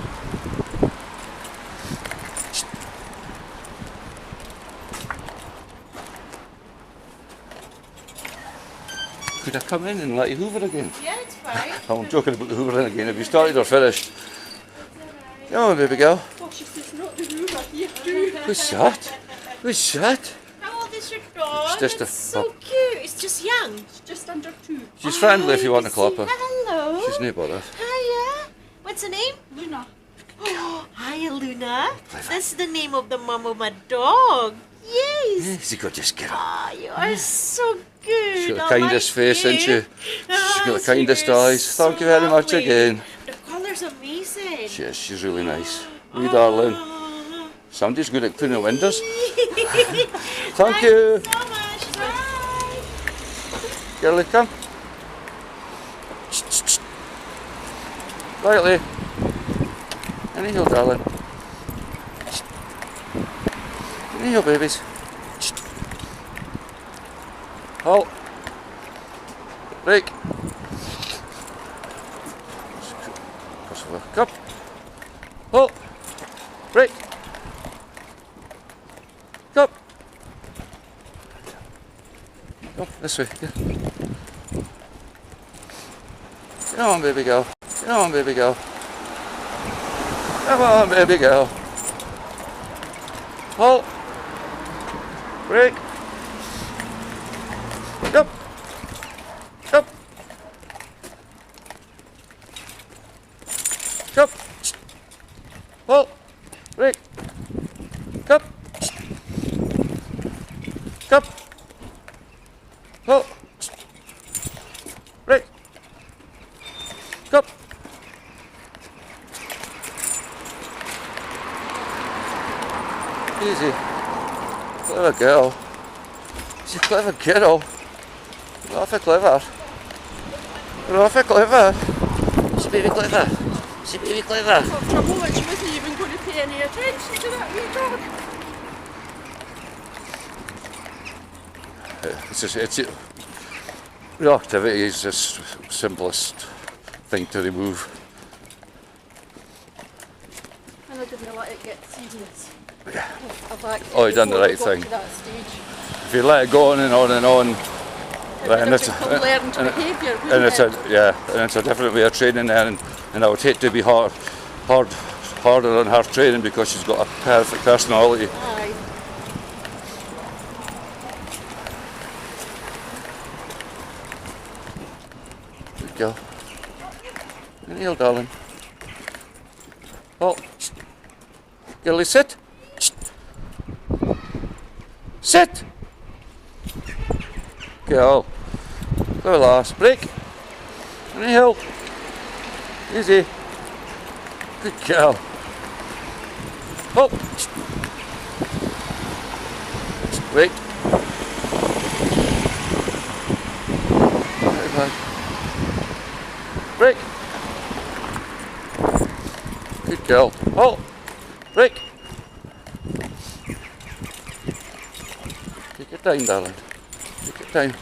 Could I come in and let you hoover again? Yeah, it's fine. I'm joking about the hoovering again. Have you started or finished? Come on, baby girl. Oh, she says not the Hoover here too. Who's that? Who's that? How old is your dog? It's just It's a so pup. cute. It's just young. She's just under 2. She's friendly if you want to clap her. Hello. She's no bother. Hiya. What's the name? Luna. Oh, hiya, Luna. That's the name of the mom of my dog. Yes. Easy, go, just get her. Oh, you are so good. She's got I the kindest like face, you. isn't she? She's got the Oh, kindest you're eyes. Thank you very much lovely. again. The colour's amazing. She's really nice. Wee darling. Somebody's good at cleaning windows. Thank you. So much. Bye. Girlie, come. Quietly. Anyhow, darling. Anyhow, babies. Halt. Break. Come. Halt. Break. Come. Come, this way. Yeah. Come on, baby girl. Come on, baby girl. Come on, baby girl. Halt. Break. Come. Come. Come. Halt. Break. Come. Come. Halt. Break. Come. Easy. Clever girl. She's a clever girl. You're awfully clever. You're awfully clever. She's baby clever. She's baby clever. For a moment she wasn't even going to pay any attention to that wee dog. It's reactivity is the simplest thing to remove. And I didn't let it get serious. Yeah. I've actually Oh, you done the before right we got thing. to that stage. If you let it go on and on and on, It right, would and have it's become learned behaviour, and wouldn't it's it? and it's a different way of training there, and I would hate to be harder on her training because she's got a perfect personality. Aye. Good girl. Kneel, darling. Oh, girlie, sit. Sit. Girl. Go last. Break. Kneel. Easy. Good girl. Oh. Wait. Break. Good girl. Oh. Break. Take your time, darling. Take your time.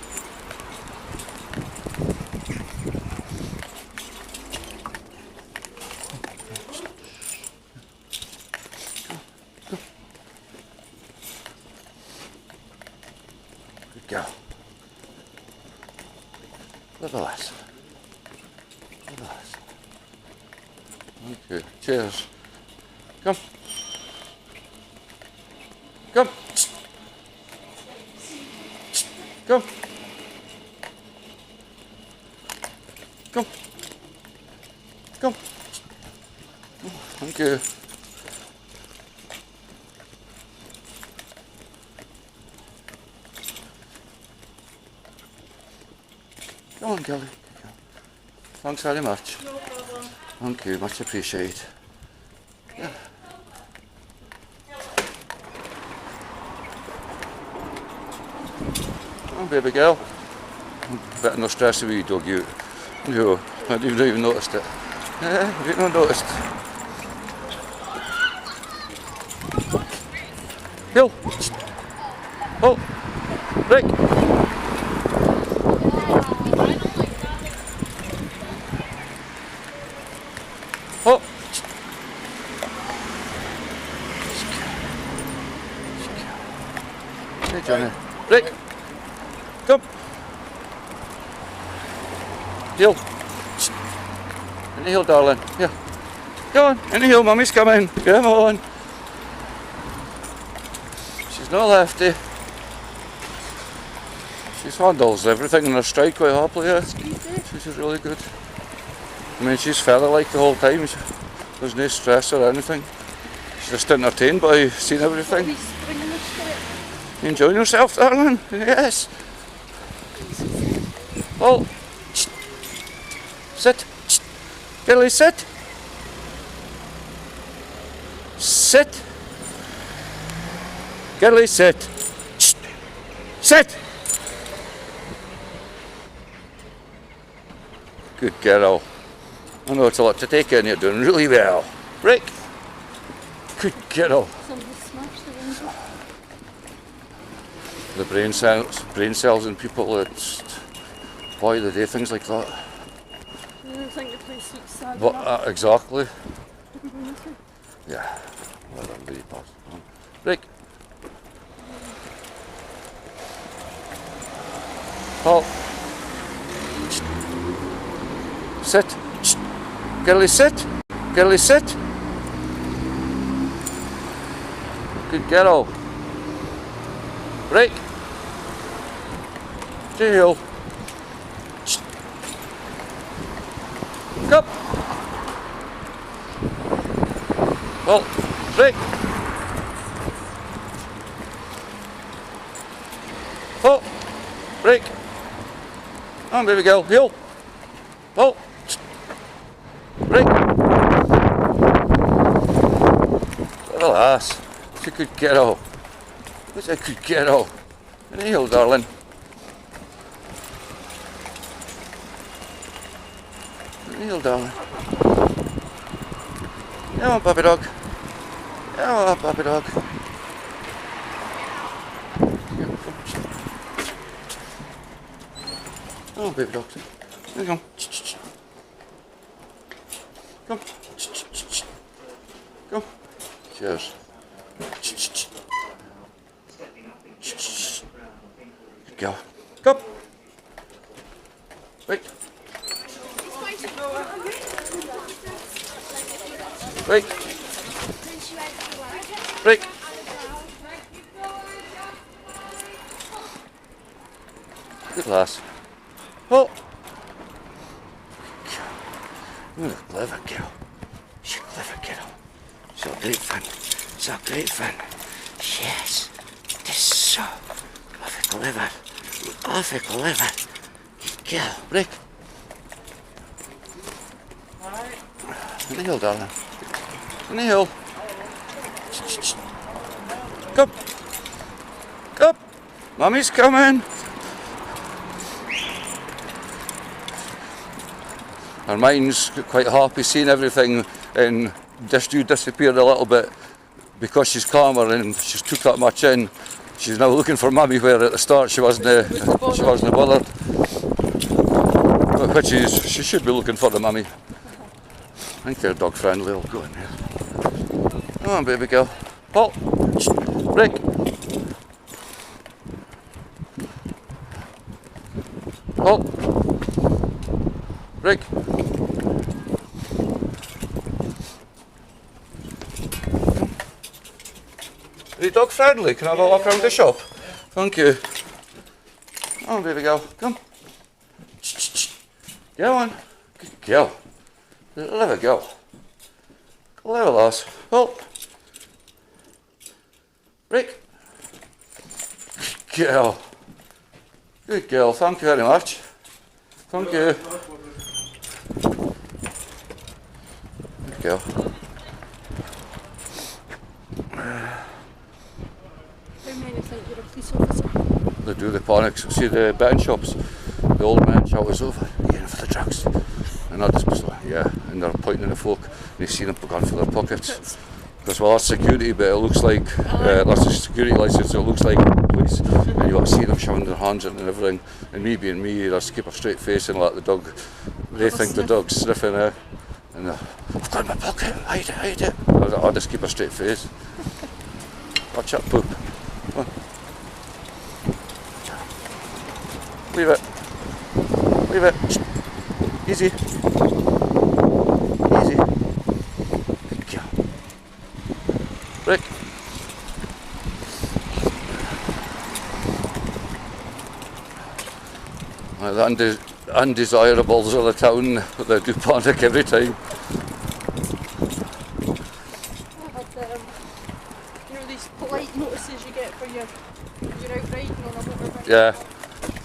Good girl. Clever lass. Clever lass. Okay, cheers. Come. Come. Come. Come. Come. Thank you. Come on, Kelly. Thanks very much. No problem. Thank you, much appreciated. Yeah. Come on, baby girl. Better not stress the wee dog out. No, I didn't even noticed it. Yeah, I didn't noticed. Hill. Oh. Break. Oh. Hey, Johnny. Break. Come. Heel. In the heel, darling. Here. Go on. In the heel, mummy's coming. Come on. She's not lefty. She handles everything in her stride quite happily. Yeah. She's really good. I mean, she's feather-like the whole time. There's no stress or anything. She's just entertained by seeing everything. You enjoying yourself, darling? Yes. Oh. Sit. Billy, sit. Sit. Girlie, sit. Sit. Good girl. I know it's a lot to take in. You're doing really well. Break. Good girl. Somebody smashed the window. The brain cells in people, it's why they do things like that. I don't think the place looks sad. Exactly. Yeah. Well, I'm really past. Break. Halt. Sit. Girlie, sit. Girlie, sit. Good girl. Break. Heel. Come. Well, break. Oh, break. On, baby girl, heel. Oh, break. Little ass. It's a good girl. It's a good girl. And heel, darling. Heel, darling. Come on, puppy dog. Come on, puppy dog. Oh, baby dog. There you go. Come. Come. Cheers. Good girl. Come. Wait. Wait. Break. Good lass. Oh. You're a clever girl. She's a clever girl. So great fun. So great fun. Yes. This is so clever. Awfully clever. Good girl. Break. In the hill, darling. In the hill. Come. Come. Mummy's coming. Her mind's quite happy seeing everything and just disappeared a little bit because she's calmer and she's took that much in. She's now looking for mummy where at the start she wasn't bothered. But she should be looking for the mummy. I think they're dog friendly. I'll go in there. Come on, baby girl. Halt. Break. Halt. Break. Are you dog friendly? Can I have a walk around the shop? Thank you. Come on, baby girl. Come. Go on. Good girl. Let her go. Clever lass. Halt. Break. Good girl. Good girl. Thank you very much. Thank you. Good girl. How many think you're a police officer? They do the panics. See the betting shops? The old man shout us over. You're in for the drugs. And I just like, yeah, and they're pointing at the folk and they see them going for their pockets. Because well, that's security, but it looks like that's a security license, so it looks like police. And you got to see them showing their hands and everything. And me being me, I just keep a straight face and let the dog. They think the dog's sniffing it, and I've got it in my pocket. Hide it. I just keep a straight face. Watch that poop. Come on. Leave it. Leave it. Easy. Easy. Good girl. Rick. Well, the undesirables of the town, they do panic every time. You know these polite notices you get for you're out riding on a motorbike. Yeah.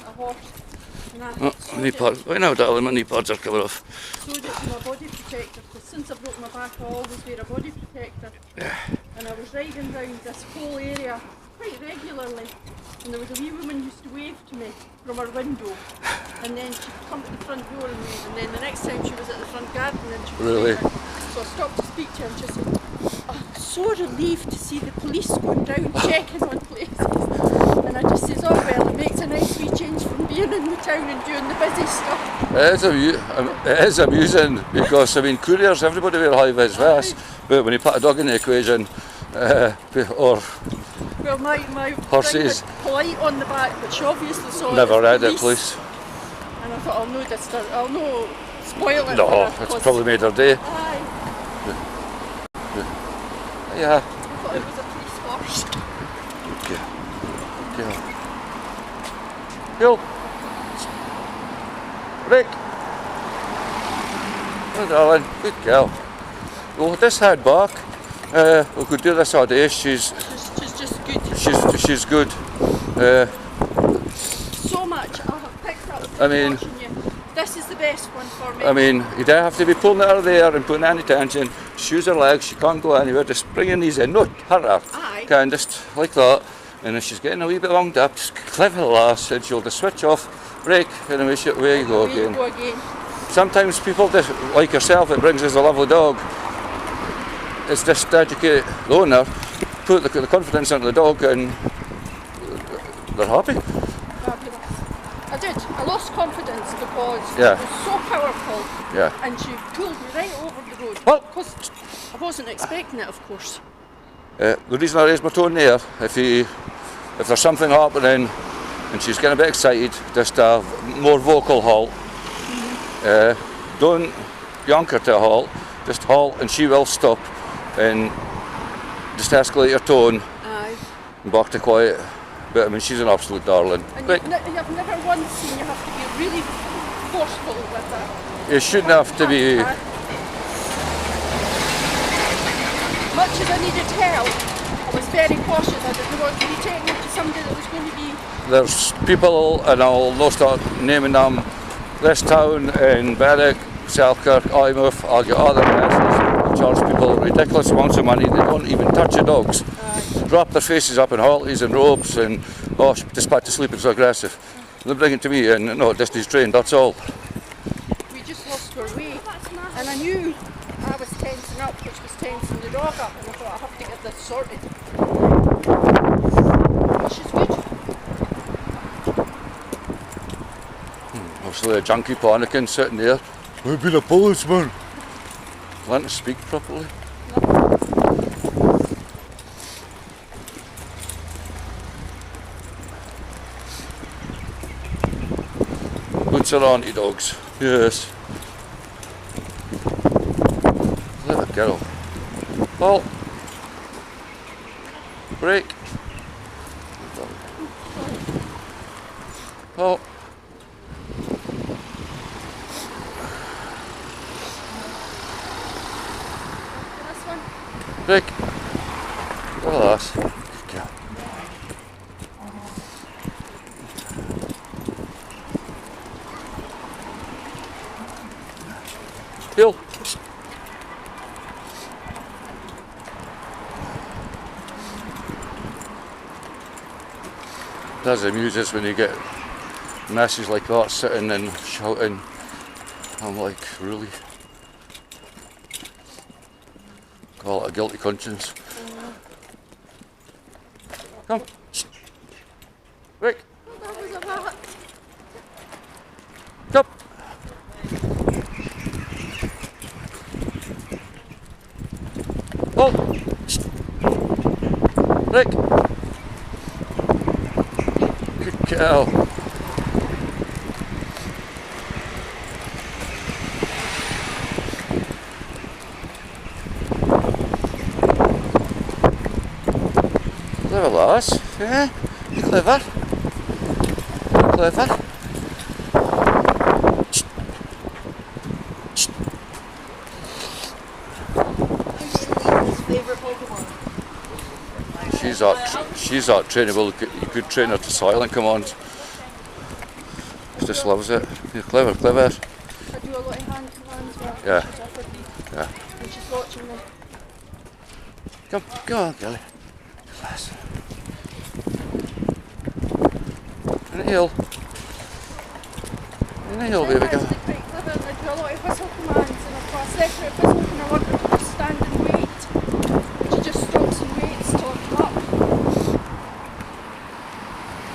A horse. Right now, darling, my knee pads are coming off. Sewed it to my body protector, because since I broke my back I always wear a body protector. Yeah. And I was riding round this whole area quite regularly, and there was a wee woman who used to wave to me from her window, and then she'd come to the front door and wave, and then the next time she was at the front garden and she was Really? waving. So I stopped to speak to her and she said, I'm so relieved to see the police going round checking on places. And I just says, oh well, it makes a nice wee change from being in the town and doing the busy stuff. It is amusing because, I mean, couriers, everybody wear high-vis vests, but when you put a dog in the equation, or Well, my horses. thing had polite on the back, but she obviously saw Never it read as it, police. And I thought, I'll no spoil it No, for her, it's 'cause- probably made her day. Aye, Yeah. I thought it was a police horse. Okay. Okay. Hill. Rick. Oh, darling. Good girl. Well, this head back. We could do this all day. She's She's just good. she's good. So much I have picked up I from mean- watching you. This is the best one for me. I mean, you don't have to be pulling it out of there and putting any tension. Shoes her legs, she can't go anywhere. Just bringing these in. No, her. Aye. Can just like that. And if she's getting a wee bit wound up, just clever lass, and she'll just switch off, break, and away you go Away you again. go again. Sometimes people just, like yourself, it brings us a lovely dog. It's just to educate the owner, put the confidence into the dog, and they're happy. Fabulous. I did. I lost confidence because Yeah. it was so powerful, Yeah. and she pulled me right over the road. Well- Because I wasn't expecting it, of course. The reason I raised my tone there, if there's something happening and she's getting a bit excited, just a more vocal halt. Don't yank her to a halt, just halt and she will stop, and just escalate your tone Aye. and back to quiet. But I mean, she's an absolute darling. And But you've never once seen you have to be really forceful with her. you shouldn't have to be. Much as I needed help, I was very cautious. I didn't want to be taken to somebody that was going to be... There's people, and I'll not start naming them, this town in Berwick, Selkirk, Eyemouth, I'll get other messes, charge people ridiculous amounts of money. They don't even touch the dogs. Wrap their faces up in halties and ropes and, oh, just back to sleep, it's aggressive. They bring it to me and, no, this is trained, that's all. We just lost our way. And I knew I was tensing up, which was tensing the dog up, and I thought I have to get this sorted. She's good. Obviously a junkie panicking sitting there. I've been a policeman. Learn to speak properly. Boots are on, dogs. Yes. Let her go. Halt. Break. Halt. This one. Break. Little lass. Good girl. Heel. Does amuse us when you get messes like that sitting and shouting. I'm like, really? Call it a guilty conscience. Come. Rick. That was a rat. Come. Oh. Rick. Good girl. Clever lass, yeah, you're clever. You're clever. She's that trainable. You could train her to silent commands. She just loves it. You're clever, clever. I do a lot of hand commands while Yeah. she's offered me. Yeah. And she's watching me. Come, go on, Kelly. Yes. In the hill. In the hill, baby They're girl. actually quite clever, and they do a lot of whistle commands, and I've got a separate whistle and I want her to just stand and wait. She just stops and waits till I come up.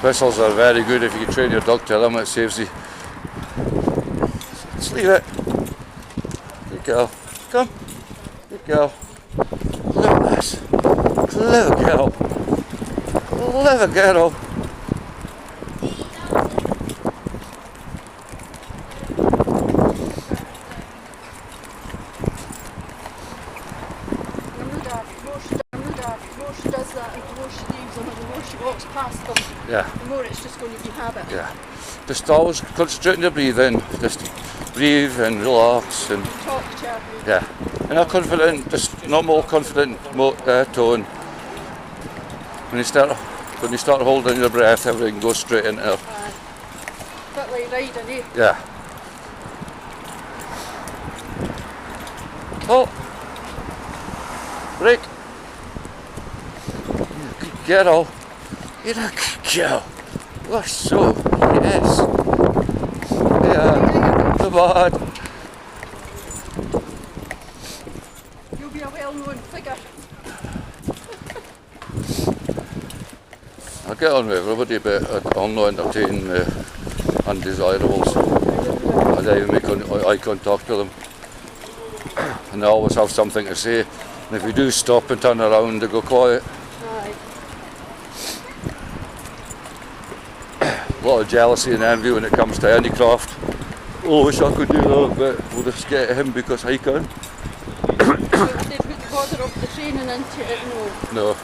Whistles are very good if you can train your dog to them, it saves you. Just leave it. Good girl. Come. Good girl. Look at this. Clever girl. Clever girl. Yeah. The more it's just going to be habit. Yeah. Just always concentrate on your breathing. Just breathe and relax and Talk to yeah. In a confident, just normal confident tone. When you start holding your breath, everything goes straight into her. bit like riding, eh? Yeah. Oh. Break. Good girl. You're a good girl. Oh, so, yes. Yeah, come on. You'll be a well-known figure. I get on with everybody, but I'll not entertain undesirables. I don't even make eye contact with them. And they always have something to say. And if you do stop and turn around, they go quiet. Aye. A lot of jealousy and envy when it comes to any craft. Oh, I wish I could do that, but we'll just get him because I can. They put the bother of the training into it, no. No,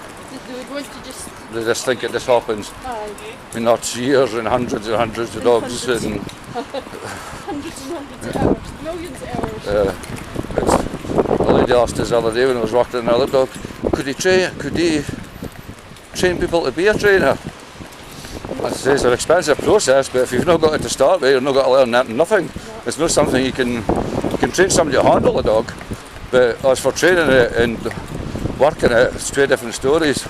They would want to just... they just think it just happens. Aye. I mean, that's years and hundreds of dogs. Hundreds. And Hundreds and hundreds of hours. Millions of hours. a lady asked us the other day when I was working on another dog, could he train people to be a trainer? I say it's an expensive process, but if you've not got it to start with, you've not got to learn nothing. It's not something you can train somebody to handle a dog, but as for training it and working it, it's two different stories.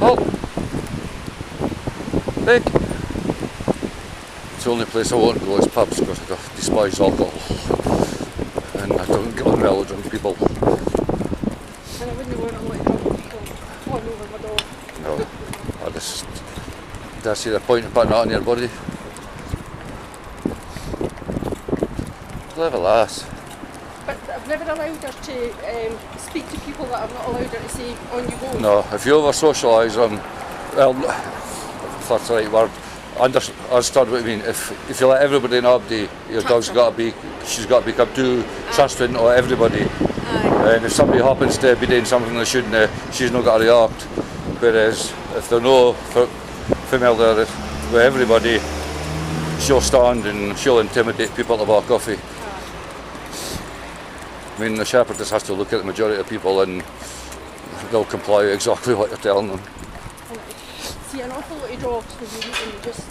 Oh, big. It's the only place I won't go is pubs because I despise alcohol and I don't get on well with drunk people. And I wouldn't want to let drunk people fall over my dog. No, I see the point of putting that on your body. Clever lass. But I've never allowed her to speak to people that I've not allowed her to say, on you go. No, if you over socialise them, well, if that's the right word, understand what I mean. If you let everybody know, your dog's she's got to become too trusting of everybody. Aye. And if somebody happens to be doing something they shouldn't, she's not got to react. Whereas if they're no familiar with everybody, she'll stand and she'll intimidate people to buy coffee. I mean, the shepherd just has to look at the majority of people and they'll comply with exactly what you're telling them. See an awful lot of dogs when you meet and you just,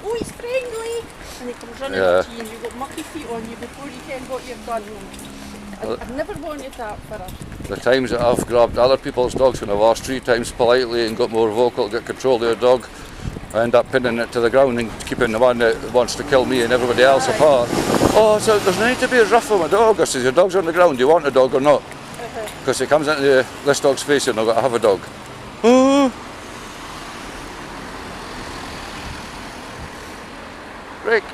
oh, he's friendly, and he comes running Yeah. up to you and you've got mucky feet on you before you can what you've done. I've never wanted that for her. The times that I've grabbed other people's dogs when I've asked 3 times politely and got more vocal to get control of their dog, I end up pinning it to the ground and keeping the one that wants to kill me and everybody else apart. Oh, so there's no need to be as rough with my dog. I says, your dog's on the ground, do you want a dog or not? Because it comes into this dog's face and I've got to have a dog. Oh. Break.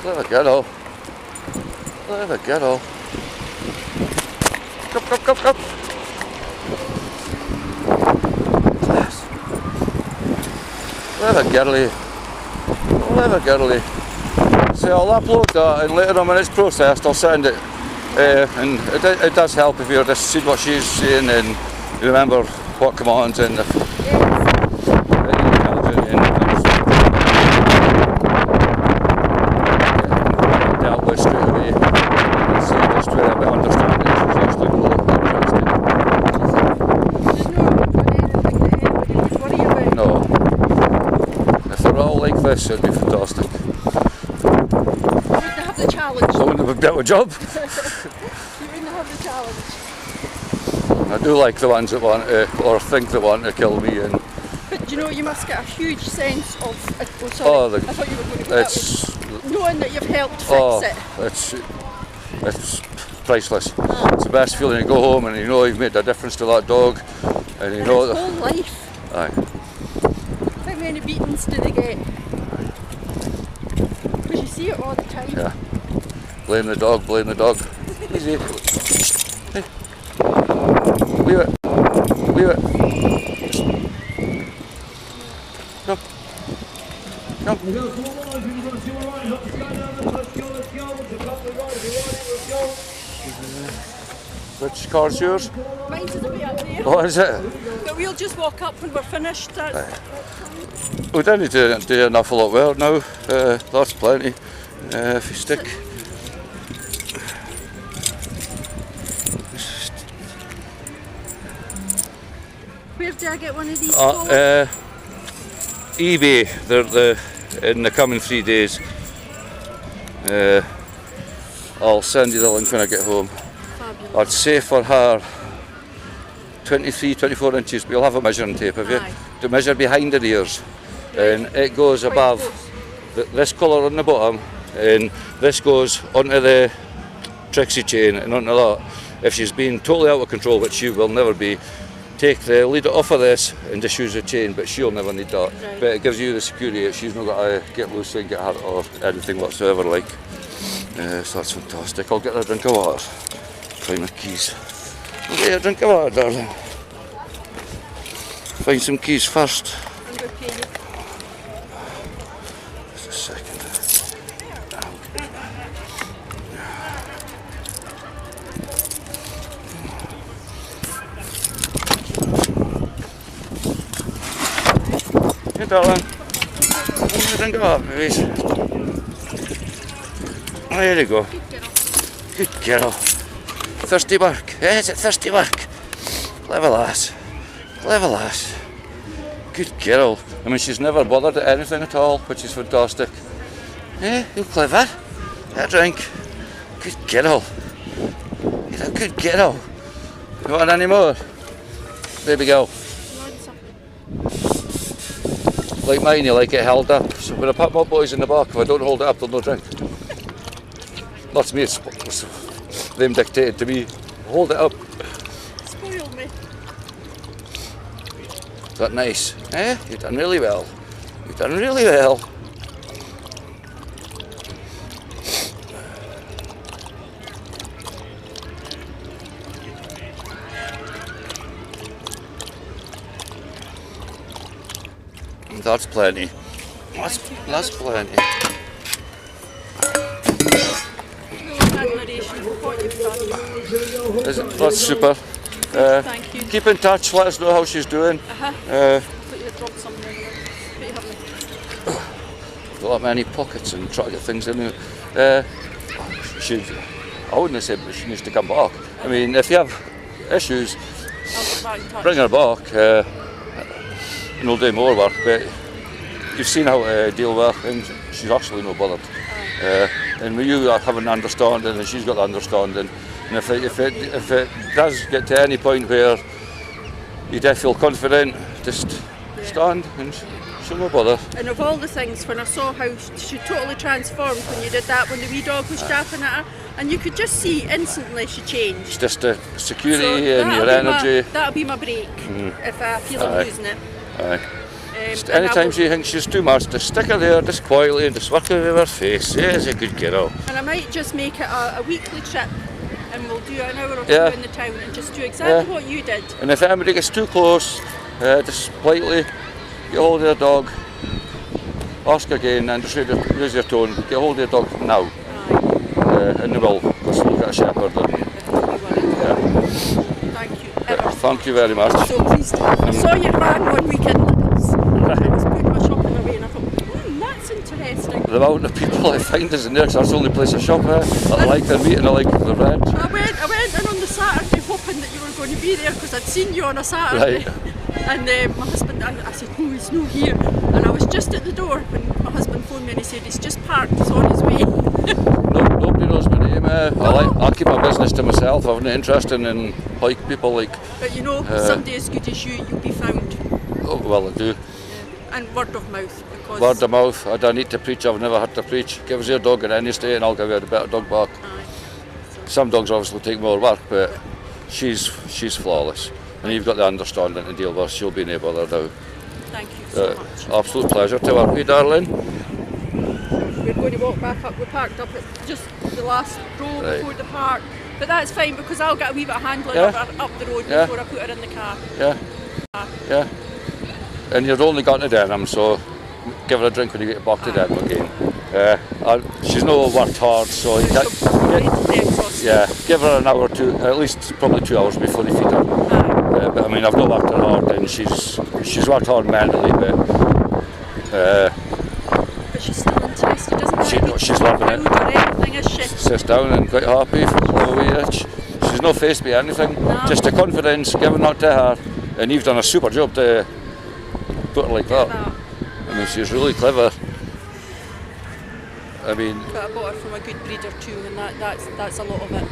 Clever girl. Clever girl. Come. Class. Clever girlie. Clever girlie. So I'll upload that and later on when it's processed I'll send it. And it does help if you just see what she's saying and you remember what commands and dealt with straight away. And so just with a bit of understanding she's actually more interested. There's no anything that anybody would worry about. No. If they're all like this it'd be fantastic. You wouldn't have the challenge. I wouldn't have got a job. You wouldn't have the challenge. I do like the ones that want to, or think they want to kill me and But know, you must get a huge sense of. Oh, sorry. I thought you were going to go that way. Knowing that you've helped fix it. It's priceless. It's the best feeling. You go home and you know you've made a difference to that dog, and you know his whole life. Aye. How many beatings do they get? Because you see it all the time. Yeah. Blame the dog. Blame the dog. Easy. Hey. Leave it. Leave it. Come. Come. Which car's yours? Mine's is way up there. Oh, is it? But we'll just walk up when we're finished. We don't need to do an awful lot well now. That's plenty. If you stick. Where do I get one of these? eBay. They're in the coming 3 days. I'll send you the link when I get home. Fabulous. I'd say for her 23, 24 inches, but you'll have a measuring tape, have you? Aye. To measure behind the ears. And it goes above this colour on the bottom, and this goes onto the Trixie chain and onto that. If she's been totally out of control, which she will never be, take the leader off of this and just use the chain, but she'll never need that. Right. But it gives you the security that she's not got to get loose and get hurt or anything whatsoever like. So that's fantastic. I'll get her a drink of water. Find my keys. I'll get her a drink of water, darling. Find some keys first. Just a second. Hey, darling. Let me drink of water, please. Oh, there you go. Good girl. Thirsty work. Is it thirsty work? Clever lass. Clever lass. Good girl. I mean, she's never bothered at anything at all, which is fantastic. Eh, you're clever. Have a drink. Good girl. You're a good girl. You want any more? Baby girl. Like mine, you like it held up. So when I put my boys in the back, if I don't hold it up, they'll no drink. That's me, it's them dictated to me. Hold it up. Spoiled me. Is that nice? Eh? You've done really well. You've done really well. That's plenty. That's plenty. Admiration for what you've done. That's super. Thank you. Keep in touch, let us know how she's doing. But you dropped something in there. But you haven't. Not that many pockets and try to get things in there. I wouldn't have said she needs to come back. I mean, if you have issues, I'll get back in touch. bring her back and we'll do more work. But you've seen how to deal with her, and she's actually no bothered. And with you have an understanding, and she's got the understanding. And if it does get to any point where you do feel confident, just stand and she'll no bother. And of all the things, when I saw how she totally transformed when you did that, when the wee dog was japping at her, and you could just see instantly she changed. It's just the security So and your energy. That'll be my break if I feel I'm losing it. Aye. Just anytime she thinks she's too much, just stick her there, just quietly, and just work over her face. Yeah, it's a good girl. And I might just make it a weekly trip, and we'll do an hour or two in the town and just do exactly what you did. And if anybody gets too close, just politely get hold of your dog, ask again, and just use your tone. Get hold of your dog now. And they will, because we'll get a shepherd. Thank you. Ever. Thank you very much. So pleased. I saw your van one weekend. I was putting my shopping away and I thought, that's interesting. The amount of people I find is in there, because that's the only place I shop at. I like their meat and I like the red. I went in on the Saturday hoping that you were going to be there because I'd seen you on a Saturday. Right. And my husband, I said, no, he's not here. And I was just at the door when my husband phoned me and he said, he's just parked, he's on his way. Nobody knows my name. I keep my business to myself. I'm not interested in people like. But you know, someday as good as you, you'll be found. Oh, well, I do. And word of mouth, because... Word of mouth. I don't need to preach. I've never had to preach. Give us your dog in any state and I'll give you a better dog back. Aye. Some dogs obviously take more work, but she's flawless. And you've got the understanding to deal with. She'll be no bother now. Thank you so much. Absolute pleasure to work with you, darling. We're going to walk back up. We parked up at just the last row before the park. But that's fine because I'll get a wee bit of handling up the road before I put her in the car. Yeah. And you've only got to Denham, so give her a drink when you get back to Denham again. She's not worked hard, so you can't, give her an hour or two, at least probably 2 hours before you feed her. But I mean, I've not worked her hard, and she's worked hard mentally, but she's still interested, doesn't she's loving it. Or anything, is she? Sits down and quite happy for the way she's not faced by anything. No. Just the confidence, giving that to her, and you've done a super job to put her like that. I mean, she's really clever. I mean, but I bought her from a good breeder too, and that's a lot of it.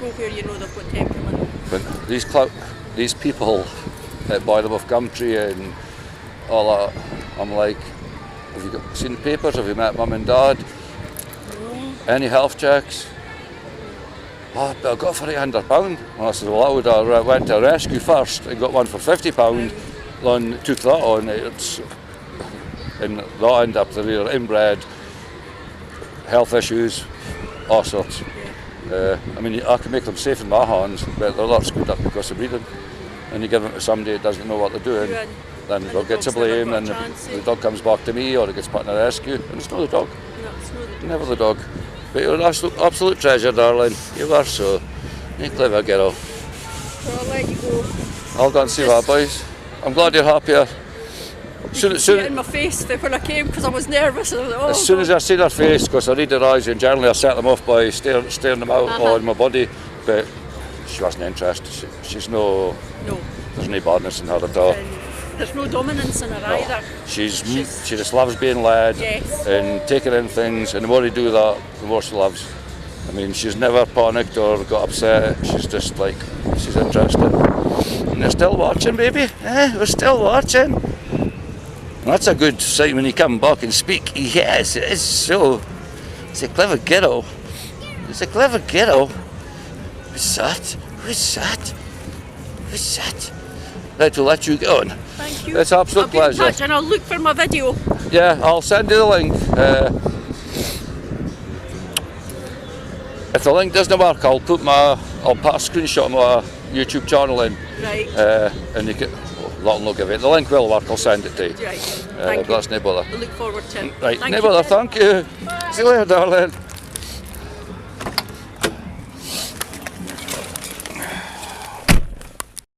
Go where you know they've got temperament. But these people that buy them off Gumtree and all that, I'm like, have you seen the papers? Have you met mum and dad? Any health checks? Oh, but I got it for £800. And I said, well, I would have went to a rescue first and got one for £50. Then took that on. And that ended up they're either inbred, health issues, all sorts. I mean, I can make them safe in my hands, but they're not screwed up because of breeding. And you give them to somebody that doesn't know what they're doing, then they'll get to blame, and the dog comes back to me, or it gets put in a rescue, and it's not the dog. No, it's not the dog. Never the dog. But you're an absolute treasure, darling. You are so. You're a clever girl. So I'll let you go. I'll go and see that, boys. I'm glad you're happier. See it in my face when I came because I was nervous. And I was like, as soon as I see their face, because I read their eyes, and generally I set them off by staring them out on my body, but she wasn't interested. She's no, there's no badness in her at all. There's no dominance in her either. She just loves being led and taking in things, and the more you do that, the more she loves. I mean, she's never panicked or got upset. She's just like, she's interested. And they're still watching, baby. We're still watching. And that's a good sign when you come back and speak. Yes, it is so. It's a clever girl. It's a clever girl. Who's that? Who's that? Who's that? Right, we'll let you get on. Thank you. It's an absolute pleasure. I'll be in touch and I'll look for my video. Yeah, I'll send you the link. If the link doesn't work, I'll put a screenshot of my YouTube channel in. Right. And you can, that'll give it. The link will work, I'll send it to you. Right. Thank you. That's no bother. I look forward to it. Right, Thank no you. bother, thank you. See you later, darling.